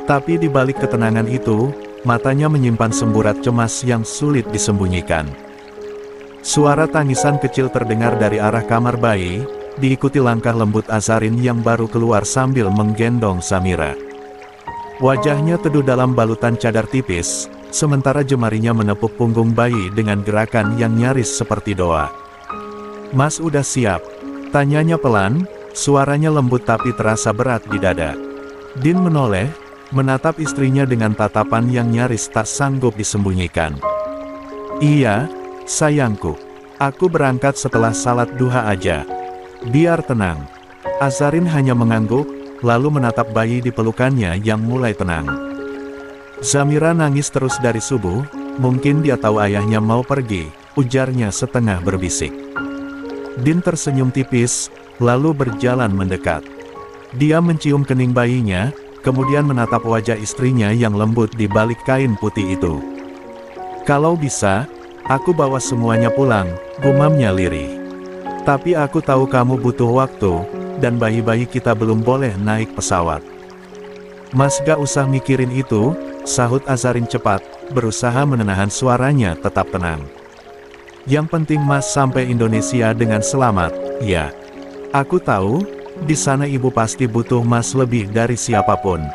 Tapi di balik ketenangan itu, matanya menyimpan semburat cemas yang sulit disembunyikan. Suara tangisan kecil terdengar dari arah kamar bayi, diikuti langkah lembut Azarin yang baru keluar sambil menggendong Samira. Wajahnya teduh dalam balutan cadar tipis, sementara jemarinya menepuk punggung bayi dengan gerakan yang nyaris seperti doa. Mas udah siap? Tanyanya pelan, suaranya lembut tapi terasa berat di dada. Din menoleh, menatap istrinya dengan tatapan yang nyaris tak sanggup disembunyikan. Iya, sayangku. Aku berangkat setelah salat duha aja. Biar tenang. Azarin hanya mengangguk, lalu menatap bayi di pelukannya yang mulai tenang. Samira nangis terus dari subuh, mungkin dia tahu ayahnya mau pergi, ujarnya setengah berbisik. Din tersenyum tipis, lalu berjalan mendekat. Dia mencium kening bayinya, kemudian menatap wajah istrinya yang lembut di balik kain putih itu. Kalau bisa, Aku bawa semuanya pulang, gumamnya lirih. Tapi aku tahu kamu butuh waktu, dan bayi-bayi kita belum boleh naik pesawat. Mas gak usah mikirin itu, sahut Azarin cepat, berusaha menenahan suaranya tetap tenang. Yang penting Mas sampai Indonesia dengan selamat, ya. Aku tahu, di sana ibu pasti butuh Mas lebih dari siapapun.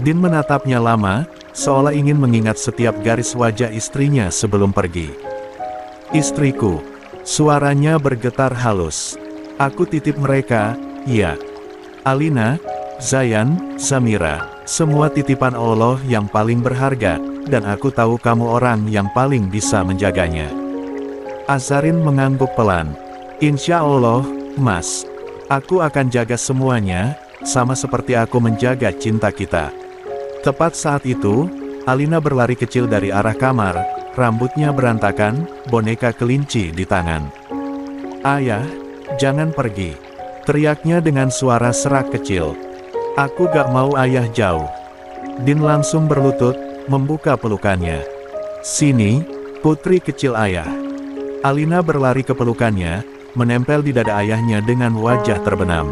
Din menatapnya lama, seolah ingin mengingat setiap garis wajah istrinya sebelum pergi. Istriku. Suaranya bergetar halus. Aku titip mereka, ya. Alina, Zayan, Zamira, semua titipan Allah yang paling berharga, dan aku tahu kamu orang yang paling bisa menjaganya. Azarin mengangguk pelan. Insya Allah, Mas. Aku akan jaga semuanya, sama seperti aku menjaga cinta kita. Tepat saat itu, Alina berlari kecil dari arah kamar, rambutnya berantakan, boneka kelinci di tangan. Ayah, jangan pergi. Teriaknya dengan suara serak kecil. Aku gak mau ayah jauh. Din langsung berlutut, membuka pelukannya. Sini, putri kecil ayah. Alina berlari ke pelukannya, menempel di dada ayahnya dengan wajah terbenam.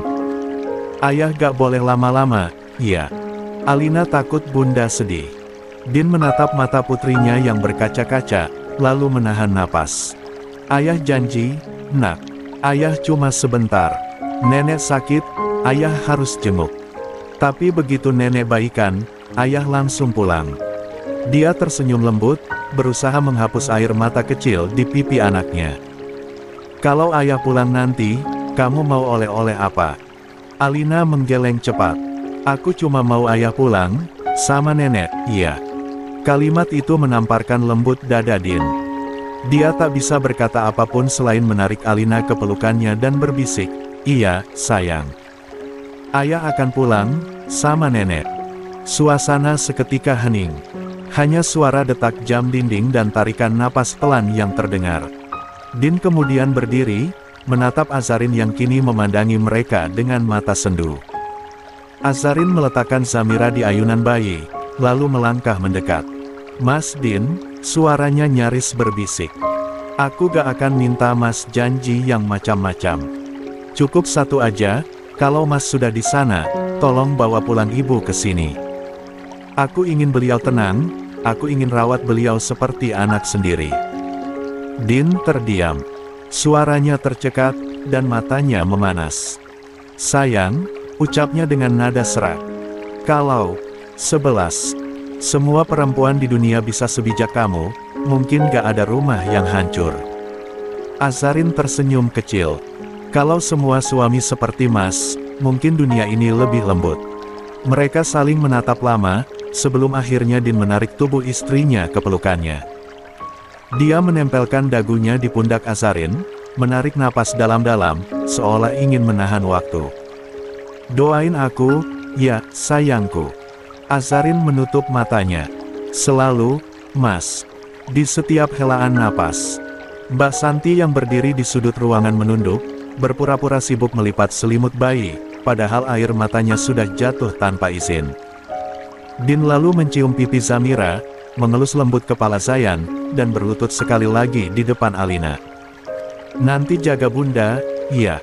Ayah gak boleh lama-lama, ya. Alina takut bunda sedih. Din menatap mata putrinya yang berkaca-kaca, lalu menahan napas. Ayah janji, nak. Ayah cuma sebentar. Nenek sakit, ayah harus jenguk. Tapi begitu nenek baikan, ayah langsung pulang. Dia tersenyum lembut, berusaha menghapus air mata kecil di pipi anaknya. Kalau ayah pulang nanti, kamu mau oleh-oleh apa? Alina menggeleng cepat. Aku cuma mau ayah pulang, sama nenek, iya. Kalimat itu menamparkan lembut dada Din. Dia tak bisa berkata apapun selain menarik Alina ke pelukannya dan berbisik, iya, sayang. Ayah akan pulang, sama nenek. Suasana seketika hening. Hanya suara detak jam dinding dan tarikan napas pelan yang terdengar. Din kemudian berdiri, menatap Azarin yang kini memandangi mereka dengan mata sendu. Azarin meletakkan Zamira di ayunan bayi, lalu melangkah mendekat. Mas Din, suaranya nyaris berbisik. Aku gak akan minta Mas janji yang macam-macam. Cukup satu aja, kalau Mas sudah di sana, tolong bawa pulang ibu ke sini. Aku ingin beliau tenang, aku ingin rawat beliau seperti anak sendiri. Din terdiam. Suaranya tercekat, dan matanya memanas. Sayang, ucapnya dengan nada serak. Kalau 11 semua perempuan di dunia bisa sebijak kamu, mungkin gak ada rumah yang hancur. Azarin tersenyum kecil. Kalau semua suami seperti Mas, mungkin dunia ini lebih lembut. Mereka saling menatap lama, sebelum akhirnya Din menarik tubuh istrinya ke pelukannya. Dia menempelkan dagunya di pundak Azarin, menarik napas dalam-dalam, seolah ingin menahan waktu. Doain aku, ya, sayangku. Azarin menutup matanya. Selalu, Mas. Di setiap helaan napas. Mbak Santi yang berdiri di sudut ruangan menunduk, berpura-pura sibuk melipat selimut bayi, padahal air matanya sudah jatuh tanpa izin. Din lalu mencium pipi Zamira, mengelus lembut kepala Zayan, dan berlutut sekali lagi di depan Alina. Nanti jaga bunda, ya.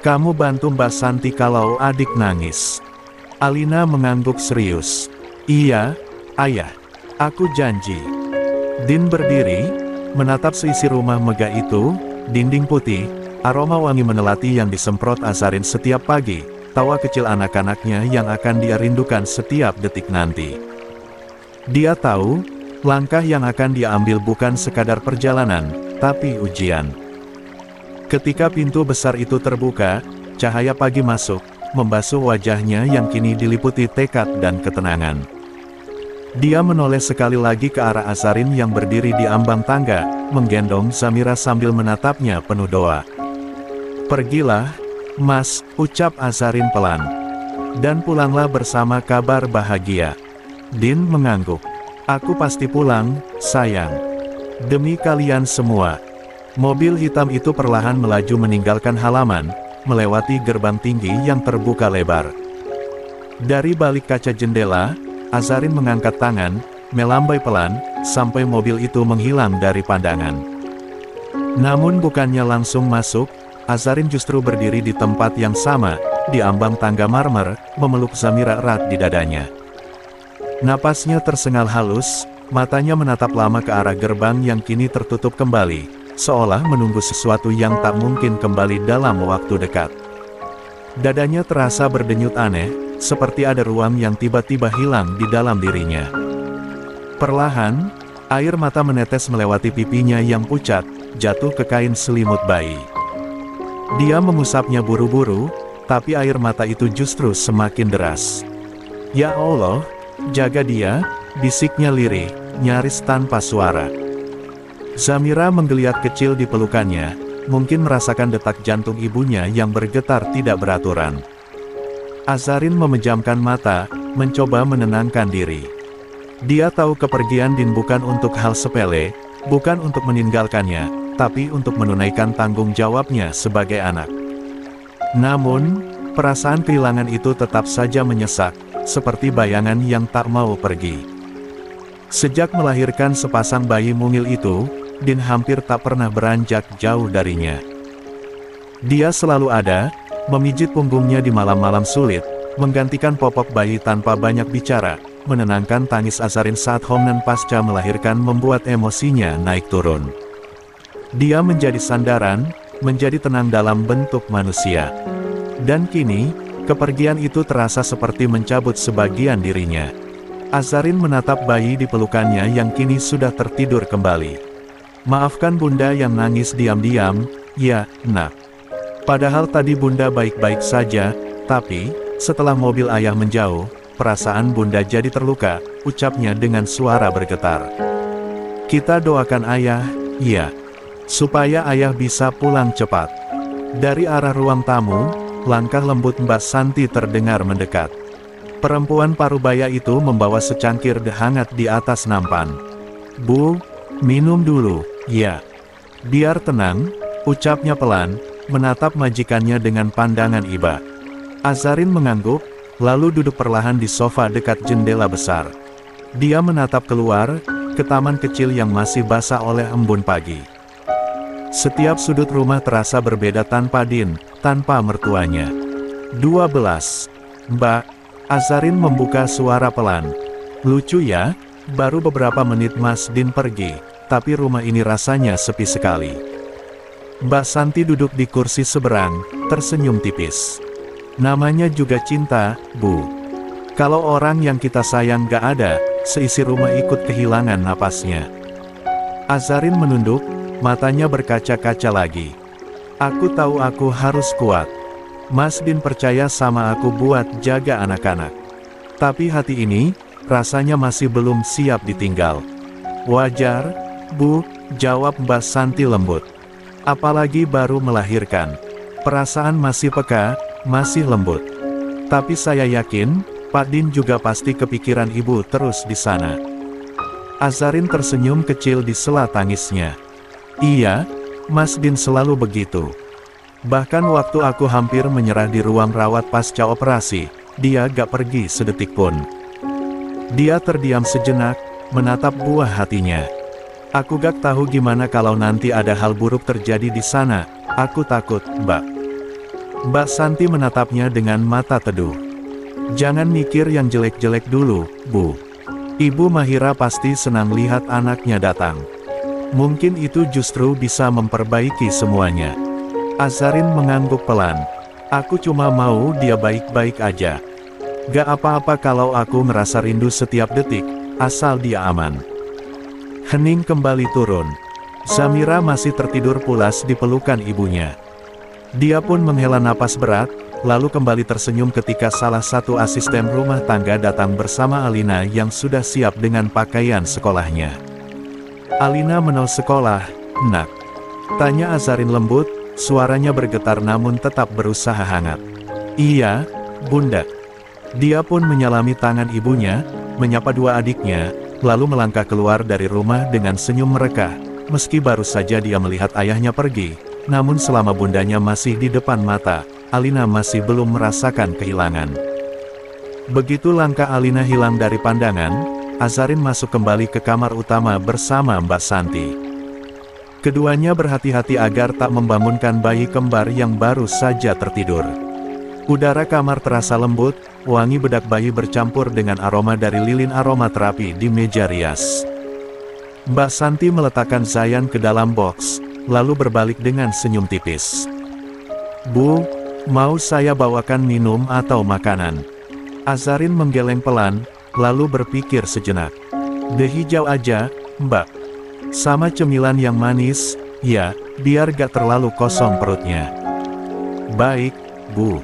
Kamu bantu Mbak Santi kalau adik nangis. Alina mengangguk serius. Iya, ayah. Aku janji. Din berdiri, menatap seisi rumah megah itu, dinding putih, aroma wangi menelati yang disemprot Azarin setiap pagi, tawa kecil anak-anaknya yang akan dia rindukan setiap detik nanti. Dia tahu, langkah yang akan dia ambil bukan sekadar perjalanan, tapi ujian. Ketika pintu besar itu terbuka, cahaya pagi masuk, membasuh wajahnya yang kini diliputi tekad dan ketenangan. Dia menoleh sekali lagi ke arah Azarin yang berdiri di ambang tangga, menggendong Zamira sambil menatapnya penuh doa. Pergilah, Mas, ucap Azarin pelan. Dan pulanglah bersama kabar bahagia. Din mengangguk. Aku pasti pulang, sayang. Demi kalian semua. Mobil hitam itu perlahan melaju meninggalkan halaman, melewati gerbang tinggi yang terbuka lebar. Dari balik kaca jendela, Azarin mengangkat tangan, melambai pelan, sampai mobil itu menghilang dari pandangan. Namun bukannya langsung masuk, Azarin justru berdiri di tempat yang sama, di ambang tangga marmer, memeluk Zamira erat di dadanya. Napasnya tersengal halus, matanya menatap lama ke arah gerbang yang kini tertutup kembali, seolah menunggu sesuatu yang tak mungkin kembali dalam waktu dekat. Dadanya terasa berdenyut aneh, seperti ada ruang yang tiba-tiba hilang di dalam dirinya. Perlahan, air mata menetes melewati pipinya yang pucat, jatuh ke kain selimut bayi. Dia mengusapnya buru-buru, tapi air mata itu justru semakin deras. "Ya Allah, jaga dia," bisiknya lirih, nyaris tanpa suara. Zamira menggeliat kecil di pelukannya, mungkin merasakan detak jantung ibunya yang bergetar tidak beraturan. Azarin memejamkan mata, mencoba menenangkan diri. Dia tahu kepergian Din bukan untuk hal sepele, bukan untuk meninggalkannya, tapi untuk menunaikan tanggung jawabnya sebagai anak. Namun, perasaan kehilangan itu tetap saja menyesak, seperti bayangan yang tak mau pergi. Sejak melahirkan sepasang bayi mungil itu, Din hampir tak pernah beranjak jauh darinya. Dia selalu ada, memijit punggungnya di malam-malam sulit, menggantikan popok bayi tanpa banyak bicara, menenangkan tangis Azarin saat Homnan pasca melahirkan membuat emosinya naik turun. Dia menjadi sandaran, menjadi tenang dalam bentuk manusia. Dan kini, kepergian itu terasa seperti mencabut sebagian dirinya. Azarin menatap bayi di pelukannya yang kini sudah tertidur kembali. "Maafkan Bunda yang nangis diam-diam, ya, Nak. Padahal tadi Bunda baik-baik saja, tapi, setelah mobil ayah menjauh, perasaan Bunda jadi terluka," ucapnya dengan suara bergetar. "Kita doakan ayah, ya, supaya ayah bisa pulang cepat." Dari arah ruang tamu, langkah lembut Mbak Santi terdengar mendekat. Perempuan parubaya itu membawa secangkir teh hangat di atas nampan. "Bu, minum dulu, ya. Biar tenang," ucapnya pelan, menatap majikannya dengan pandangan iba. Azarin mengangguk, lalu duduk perlahan di sofa dekat jendela besar. Dia menatap keluar, ke taman kecil yang masih basah oleh embun pagi. Setiap sudut rumah terasa berbeda tanpa Din, tanpa mertuanya. 12. "Mbak," Azarin membuka suara pelan. "Lucu ya, baru beberapa menit Mas Din pergi, tapi rumah ini rasanya sepi sekali." Mbak Santi duduk di kursi seberang, tersenyum tipis. "Namanya juga cinta, Bu. Kalau orang yang kita sayang gak ada, seisi rumah ikut kehilangan napasnya." Azarin menunduk, matanya berkaca-kaca lagi. "Aku tahu aku harus kuat. Mas Din percaya sama aku buat jaga anak-anak. Tapi hati ini, rasanya masih belum siap ditinggal." "Wajar, Bu," jawab Mbak Santi lembut. "Apalagi baru melahirkan. Perasaan masih peka, masih lembut. Tapi saya yakin, Pak Din juga pasti kepikiran Ibu terus di sana." Azarin tersenyum kecil di sela tangisnya. "Iya, Mas Din selalu begitu. Bahkan waktu aku hampir menyerah di ruang rawat pasca operasi, dia gak pergi sedetik pun." Dia terdiam sejenak, menatap buah hatinya. "Aku gak tahu gimana kalau nanti ada hal buruk terjadi di sana, aku takut, Mbak." Mbak Santi menatapnya dengan mata teduh. "Jangan mikir yang jelek-jelek dulu, Bu. Ibu Mahira pasti senang lihat anaknya datang. Mungkin itu justru bisa memperbaiki semuanya." Azarin mengangguk pelan. "Aku cuma mau dia baik-baik aja. Gak apa-apa kalau aku merasa rindu setiap detik, asal dia aman." Hening kembali turun. Zamira masih tertidur pulas di pelukan ibunya. Dia pun menghela napas berat, lalu kembali tersenyum ketika salah satu asisten rumah tangga datang bersama Alina yang sudah siap dengan pakaian sekolahnya. "Alina mau sekolah, Nak?" tanya Azarin lembut, suaranya bergetar namun tetap berusaha hangat. "Iya, Bunda." Dia pun menyalami tangan ibunya, menyapa dua adiknya, lalu melangkah keluar dari rumah dengan senyum merekah. Meski baru saja dia melihat ayahnya pergi, namun selama bundanya masih di depan mata, Alina masih belum merasakan kehilangan. Begitu langkah Alina hilang dari pandangan, Azarin masuk kembali ke kamar utama bersama Mbak Santi. Keduanya berhati-hati agar tak membangunkan bayi kembar yang baru saja tertidur. Udara kamar terasa lembut, wangi bedak bayi bercampur dengan aroma dari lilin aromaterapi di meja rias. Mbak Santi meletakkan Zayan ke dalam box, lalu berbalik dengan senyum tipis. "Bu, mau saya bawakan minum atau makanan?" Azarin menggeleng pelan, lalu berpikir sejenak. "Teh hijau aja, Mbak. Sama cemilan yang manis, ya, biar gak terlalu kosong perutnya." "Baik, Bu."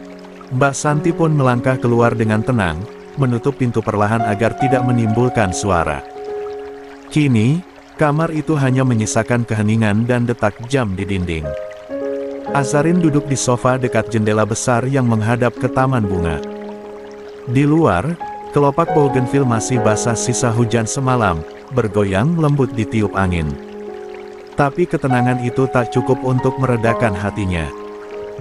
Mbak Santi pun melangkah keluar dengan tenang, menutup pintu perlahan agar tidak menimbulkan suara. Kini, kamar itu hanya menyisakan keheningan dan detak jam di dinding. Azarin duduk di sofa dekat jendela besar yang menghadap ke taman bunga. Di luar, kelopak bougainville masih basah sisa hujan semalam, bergoyang lembut ditiup angin. Tapi ketenangan itu tak cukup untuk meredakan hatinya.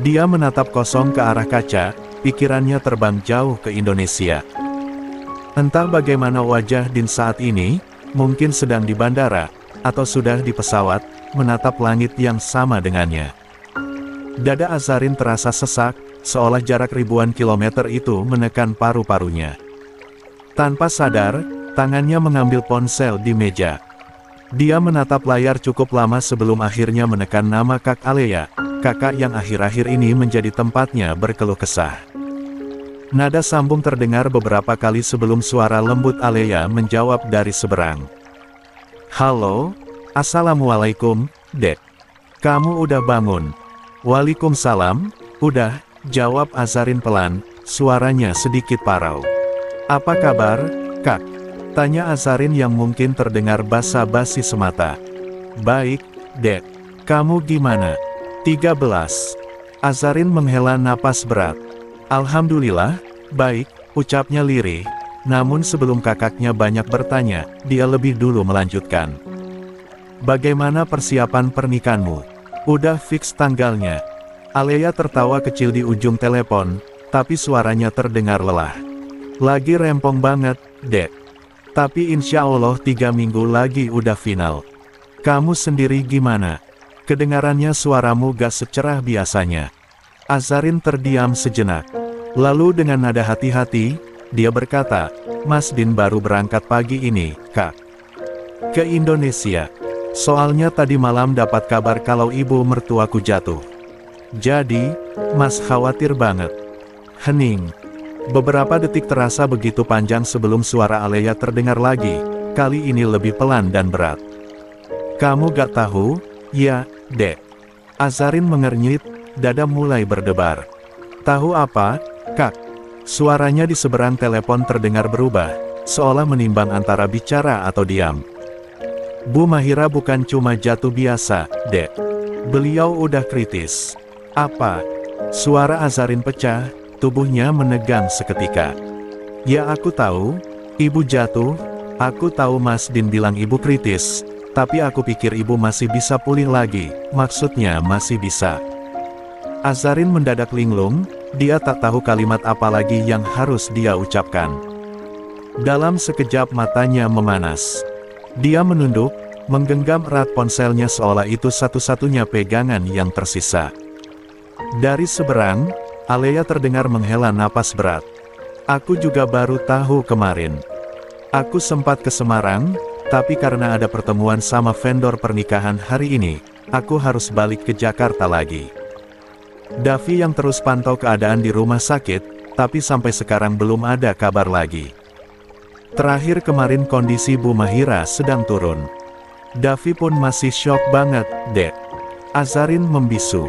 Dia menatap kosong ke arah kaca, pikirannya terbang jauh ke Indonesia. Entah bagaimana wajah Din saat ini, mungkin sedang di bandara, atau sudah di pesawat, menatap langit yang sama dengannya. Dada Azarin terasa sesak, seolah jarak ribuan kilometer itu menekan paru-parunya. Tanpa sadar, tangannya mengambil ponsel di meja. Dia menatap layar cukup lama sebelum akhirnya menekan nama Kak Alea, kakak yang akhir-akhir ini menjadi tempatnya berkeluh kesah. Nada sambung terdengar beberapa kali sebelum suara lembut Alea menjawab dari seberang. "Halo, Assalamualaikum, Dek. Kamu udah bangun?" "Waalaikumsalam, udah," jawab Azarin pelan, suaranya sedikit parau. "Apa kabar, Kak?" tanya Azarin yang mungkin terdengar basa-basi semata. "Baik, Dek. Kamu gimana?" 13. Azarin menghela napas berat. "Alhamdulillah, baik," ucapnya lirih. Namun sebelum kakaknya banyak bertanya, dia lebih dulu melanjutkan. "Bagaimana persiapan pernikahanmu? Udah fix tanggalnya?" Alea tertawa kecil di ujung telepon, tapi suaranya terdengar lelah. "Lagi rempong banget, Dek. Tapi insya Allah 3 minggu lagi udah final. Kamu sendiri gimana?" Kedengarannya suaramu gak secerah biasanya. Azarin terdiam sejenak. Lalu dengan nada hati-hati, dia berkata, "Mas Din baru berangkat pagi ini, Kak. Ke Indonesia. Soalnya tadi malam dapat kabar kalau ibu mertuaku jatuh. Jadi, Mas khawatir banget." Hening. Beberapa detik terasa begitu panjang sebelum suara Alea terdengar lagi, kali ini lebih pelan dan berat. "Kamu gak tahu?" "Ya, Dek." Azarin mengernyit, dada mulai berdebar. "Tahu apa, Kak?" Suaranya di seberang telepon terdengar berubah, seolah menimbang antara bicara atau diam. "Bu Mahira bukan cuma jatuh biasa, Dek. Beliau udah kritis." "Apa?" Suara Azarin pecah, tubuhnya menegang seketika. "Ya aku tahu, ibu jatuh, aku tahu Mas Din bilang ibu kritis, tapi aku pikir ibu masih bisa pulih lagi, maksudnya masih bisa." Azarin mendadak linglung, dia tak tahu kalimat apa lagi yang harus dia ucapkan. Dalam sekejap matanya memanas. Dia menunduk, menggenggam erat ponselnya seolah itu satu-satunya pegangan yang tersisa. Dari seberang, Alea terdengar menghela napas berat. "Aku juga baru tahu kemarin. Aku sempat ke Semarang, tapi karena ada pertemuan sama vendor pernikahan hari ini, aku harus balik ke Jakarta lagi." Davi yang terus pantau keadaan di rumah sakit, tapi sampai sekarang belum ada kabar lagi. Terakhir kemarin kondisi Bu Mahira sedang turun. "Davi pun masih shock banget, Dek." Azarin membisu.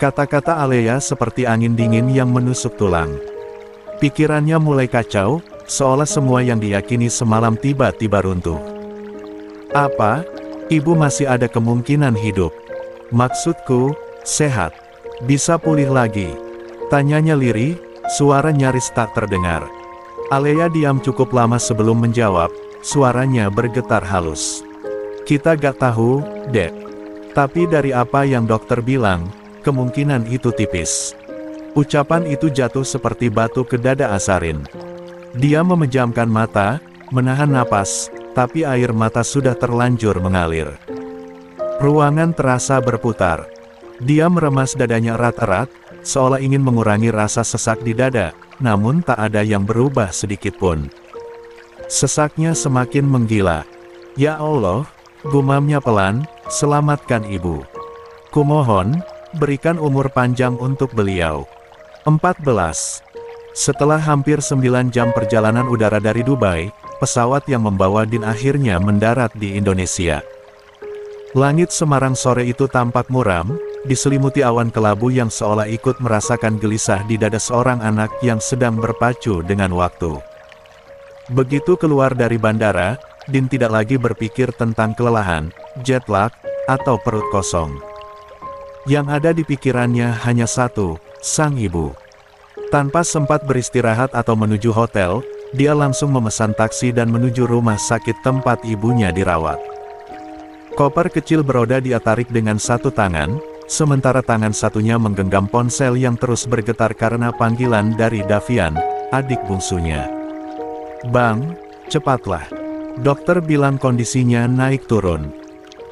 Kata-kata Alea seperti angin dingin yang menusuk tulang. Pikirannya mulai kacau, seolah semua yang diyakini semalam tiba-tiba runtuh. "Apa? Ibu masih ada kemungkinan hidup? Maksudku, sehat. Bisa pulih lagi?" tanyanya lirih, suara nyaris tak terdengar. Alea diam cukup lama sebelum menjawab, suaranya bergetar halus. "Kita gak tahu, Dek. Tapi dari apa yang dokter bilang, kemungkinan itu tipis." Ucapan itu jatuh seperti batu ke dada Azarin. Dia memejamkan mata, menahan napas, tapi air mata sudah terlanjur mengalir. Ruangan terasa berputar. Dia meremas dadanya erat-erat, seolah ingin mengurangi rasa sesak di dada, namun tak ada yang berubah sedikitpun. Sesaknya semakin menggila. "Ya Allah," gumamnya pelan, "selamatkan ibu. Kumohon, berikan umur panjang untuk beliau." 14. Setelah hampir 9 jam perjalanan udara dari Dubai, pesawat yang membawa Din akhirnya mendarat di Indonesia. Langit Semarang sore itu tampak muram, diselimuti awan kelabu yang seolah ikut merasakan gelisah di dada seorang anak yang sedang berpacu dengan waktu. Begitu keluar dari bandara, Din tidak lagi berpikir tentang kelelahan, jet lag, atau perut kosong. Yang ada di pikirannya hanya satu, sang ibu. Tanpa sempat beristirahat atau menuju hotel, dia langsung memesan taksi dan menuju rumah sakit tempat ibunya dirawat. Koper kecil beroda dia tarik dengan satu tangan, sementara tangan satunya menggenggam ponsel yang terus bergetar karena panggilan dari Davian, adik bungsunya. "Bang, cepatlah. Dokter bilang kondisinya naik turun."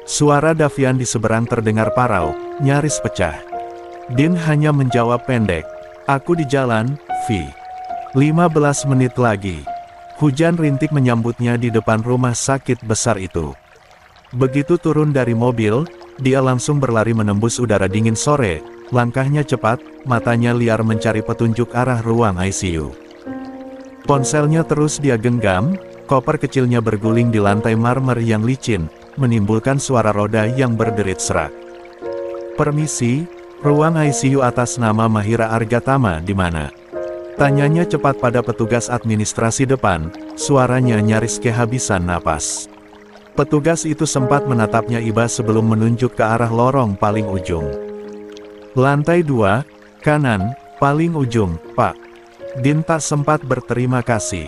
Suara Davian di seberang terdengar parau, nyaris pecah. Din hanya menjawab pendek, "Aku di jalan, Vi." 15 menit lagi. Hujan rintik menyambutnya di depan rumah sakit besar itu. Begitu turun dari mobil, dia langsung berlari menembus udara dingin sore, langkahnya cepat, matanya liar mencari petunjuk arah ruang ICU. Ponselnya terus dia genggam, koper kecilnya berguling di lantai marmer yang licin, menimbulkan suara roda yang berderit serak. "Permisi, ruang ICU atas nama Mahira Argatama di mana?" Tanyanya cepat pada petugas administrasi depan, suaranya nyaris kehabisan napas. Petugas itu sempat menatapnya iba sebelum menunjuk ke arah lorong paling ujung. "Lantai 2, kanan, paling ujung, Pak." Din tak sempat berterima kasih.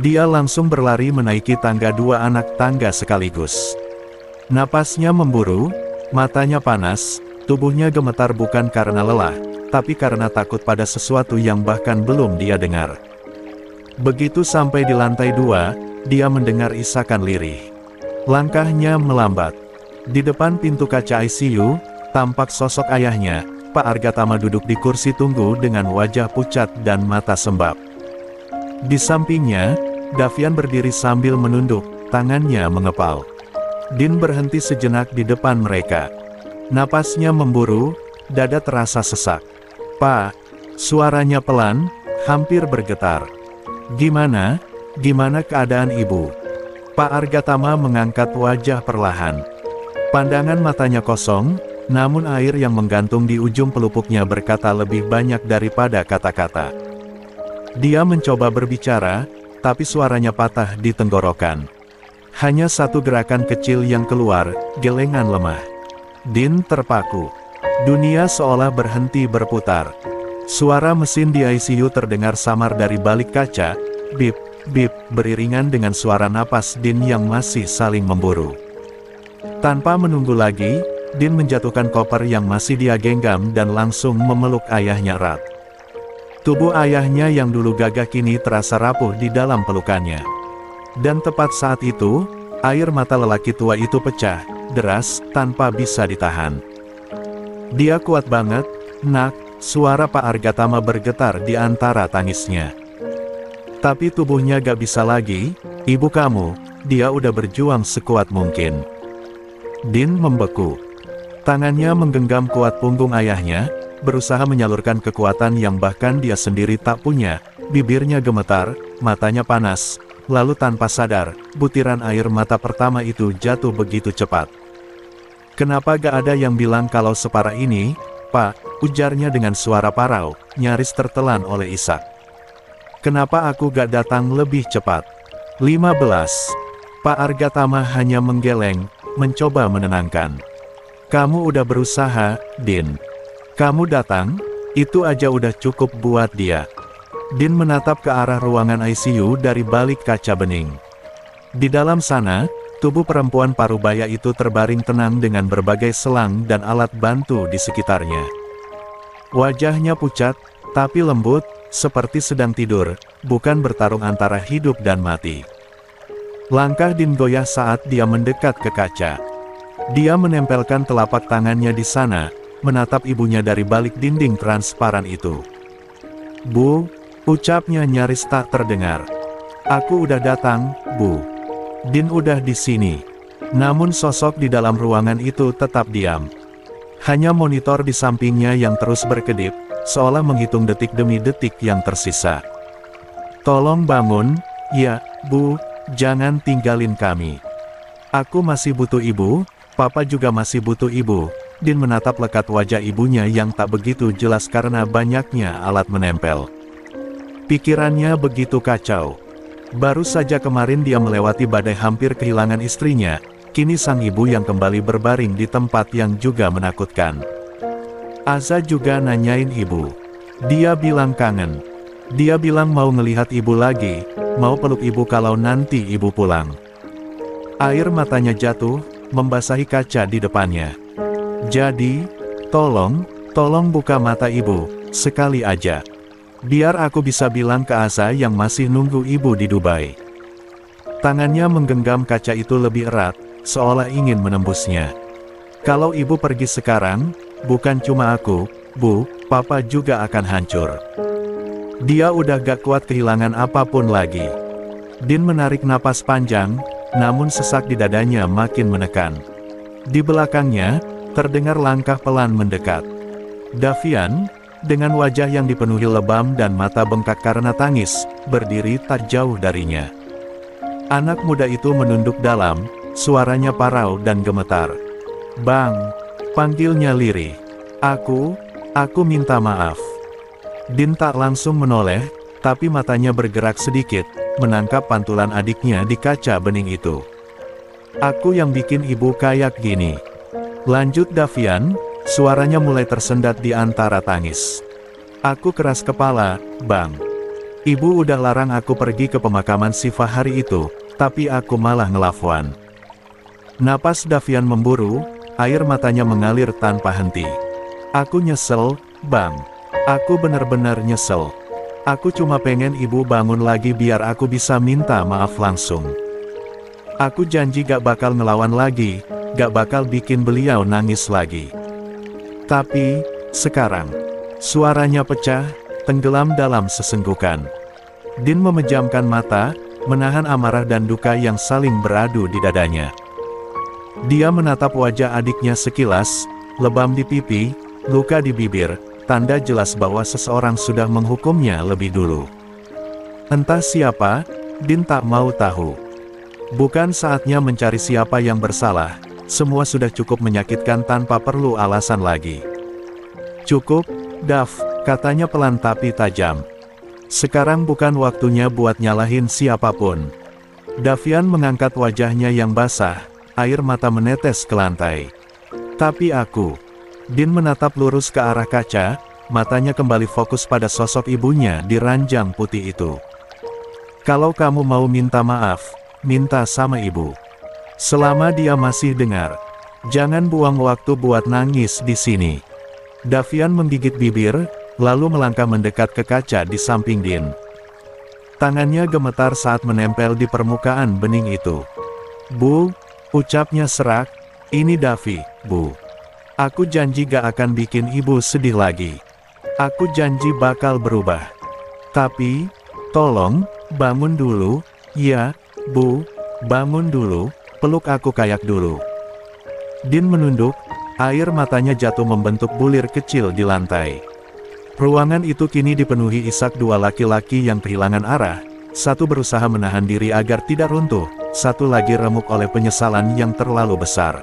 Dia langsung berlari menaiki tangga 2 anak tangga sekaligus. Napasnya memburu, matanya panas, tubuhnya gemetar bukan karena lelah, tapi karena takut pada sesuatu yang bahkan belum dia dengar. Begitu sampai di lantai 2, dia mendengar isakan lirih. Langkahnya melambat. Di depan pintu kaca ICU, tampak sosok ayahnya, Pak Argatama duduk di kursi tunggu dengan wajah pucat dan mata sembab. Di sampingnya, Davian berdiri sambil menunduk, tangannya mengepal. Din berhenti sejenak di depan mereka. Napasnya memburu, dada terasa sesak. "Pak," suaranya pelan, hampir bergetar. "Gimana? Gimana keadaan ibu?" Pak Argatama mengangkat wajah perlahan. Pandangan matanya kosong, namun air yang menggantung di ujung pelupuknya berkata lebih banyak daripada kata-kata. Dia mencoba berbicara, tapi suaranya patah di tenggorokan. Hanya satu gerakan kecil yang keluar, gelengan lemah. Din terpaku. Dunia seolah berhenti berputar. Suara mesin di ICU terdengar samar dari balik kaca, bip, bip, beriringan dengan suara napas Din yang masih saling memburu. Tanpa menunggu lagi, Din menjatuhkan koper yang masih dia genggam dan langsung memeluk ayahnya erat. Tubuh ayahnya yang dulu gagah kini terasa rapuh di dalam pelukannya. Dan tepat saat itu, air mata lelaki tua itu pecah, deras, tanpa bisa ditahan. "Dia kuat banget, Nak," suara Pak Argatama bergetar di antara tangisnya. "Tapi tubuhnya gak bisa lagi, ibu kamu, dia udah berjuang sekuat mungkin." Din membeku. Tangannya menggenggam kuat punggung ayahnya, berusaha menyalurkan kekuatan yang bahkan dia sendiri tak punya, bibirnya gemetar, matanya panas, lalu tanpa sadar, butiran air mata pertama itu jatuh begitu cepat. "Kenapa gak ada yang bilang kalau separah ini, Pak?" ujarnya dengan suara parau, nyaris tertelan oleh isak. "Kenapa aku gak datang lebih cepat?" 15. Pak Argatama hanya menggeleng, mencoba menenangkan. "Kamu udah berusaha, Din. Kamu datang, itu aja udah cukup buat dia." Din menatap ke arah ruangan ICU dari balik kaca bening. Di dalam sana, tubuh perempuan parubaya itu terbaring tenang dengan berbagai selang dan alat bantu di sekitarnya. Wajahnya pucat, tapi lembut, seperti sedang tidur, bukan bertarung antara hidup dan mati. Langkah Din goyah saat dia mendekat ke kaca. Dia menempelkan telapak tangannya di sana, menatap ibunya dari balik dinding transparan itu. "Bu," ucapnya nyaris tak terdengar. "Aku udah datang, Bu. Din udah di sini." Namun sosok di dalam ruangan itu tetap diam. Hanya monitor di sampingnya yang terus berkedip, seolah menghitung detik demi detik yang tersisa. "Tolong bangun, ya, Bu. Jangan tinggalin kami. Aku masih butuh ibu, papa juga masih butuh ibu." Din menatap lekat wajah ibunya yang tak begitu jelas karena banyaknya alat menempel. Pikirannya begitu kacau. Baru saja kemarin dia melewati badai hampir kehilangan istrinya, kini sang ibu yang kembali berbaring di tempat yang juga menakutkan. Aza juga nanyain ibu. Dia bilang kangen. Dia bilang mau ngelihat ibu lagi, mau peluk ibu kalau nanti ibu pulang. Air matanya jatuh, membasahi kaca di depannya. "Jadi, tolong buka mata ibu, sekali aja. Biar aku bisa bilang ke Aza yang masih nunggu ibu di Dubai." Tangannya menggenggam kaca itu lebih erat, seolah ingin menembusnya. "Kalau ibu pergi sekarang, bukan cuma aku, Bu, papa juga akan hancur." Dia udah gak kuat kehilangan apapun lagi. Din menarik napas panjang, namun sesak di dadanya makin menekan. Di belakangnya, terdengar langkah pelan mendekat. Davian, dengan wajah yang dipenuhi lebam dan mata bengkak karena tangis, berdiri tak jauh darinya. Anak muda itu menunduk dalam, suaranya parau dan gemetar. "Bang," panggilnya lirih. Aku minta maaf." Din tak langsung menoleh, tapi matanya bergerak sedikit, menangkap pantulan adiknya di kaca bening itu. "Aku yang bikin ibu kayak gini," lanjut Davian, suaranya mulai tersendat di antara tangis. "Aku keras kepala, Bang. Ibu udah larang aku pergi ke pemakaman Siva hari itu, tapi aku malah ngelawan." Napas Davian memburu, air matanya mengalir tanpa henti. "Aku nyesel, Bang. Aku bener-bener nyesel. Aku cuma pengen ibu bangun lagi biar aku bisa minta maaf langsung. Aku janji gak bakal ngelawan lagi, gak bakal bikin beliau nangis lagi. Tapi, sekarang..." Suaranya pecah, tenggelam dalam sesenggukan. Din memejamkan mata, menahan amarah dan duka yang saling beradu di dadanya. Dia menatap wajah adiknya sekilas, lebam di pipi, luka di bibir, tanda jelas bahwa seseorang sudah menghukumnya lebih dulu. Entah siapa, Din tak mau tahu. Bukan saatnya mencari siapa yang bersalah, semua sudah cukup menyakitkan tanpa perlu alasan lagi. "Cukup, Dav," katanya pelan tapi tajam. "Sekarang bukan waktunya buat nyalahin siapapun." Davian mengangkat wajahnya yang basah, air mata menetes ke lantai. "Tapi aku..." Din menatap lurus ke arah kaca, matanya kembali fokus pada sosok ibunya di ranjang putih itu. "Kalau kamu mau minta maaf, minta sama ibu. Selama dia masih dengar. Jangan buang waktu buat nangis di sini." Davian menggigit bibir, lalu melangkah mendekat ke kaca di samping Din. Tangannya gemetar saat menempel di permukaan bening itu. "Bu," ucapnya serak, "ini Davi, Bu. Aku janji gak akan bikin ibu sedih lagi. Aku janji bakal berubah. Tapi, tolong, bangun dulu, ya, Bu, bangun dulu, peluk aku kayak dulu." Din menunduk, air matanya jatuh membentuk bulir kecil di lantai. Ruangan itu kini dipenuhi isak dua laki-laki yang kehilangan arah, satu berusaha menahan diri agar tidak runtuh, satu lagi remuk oleh penyesalan yang terlalu besar.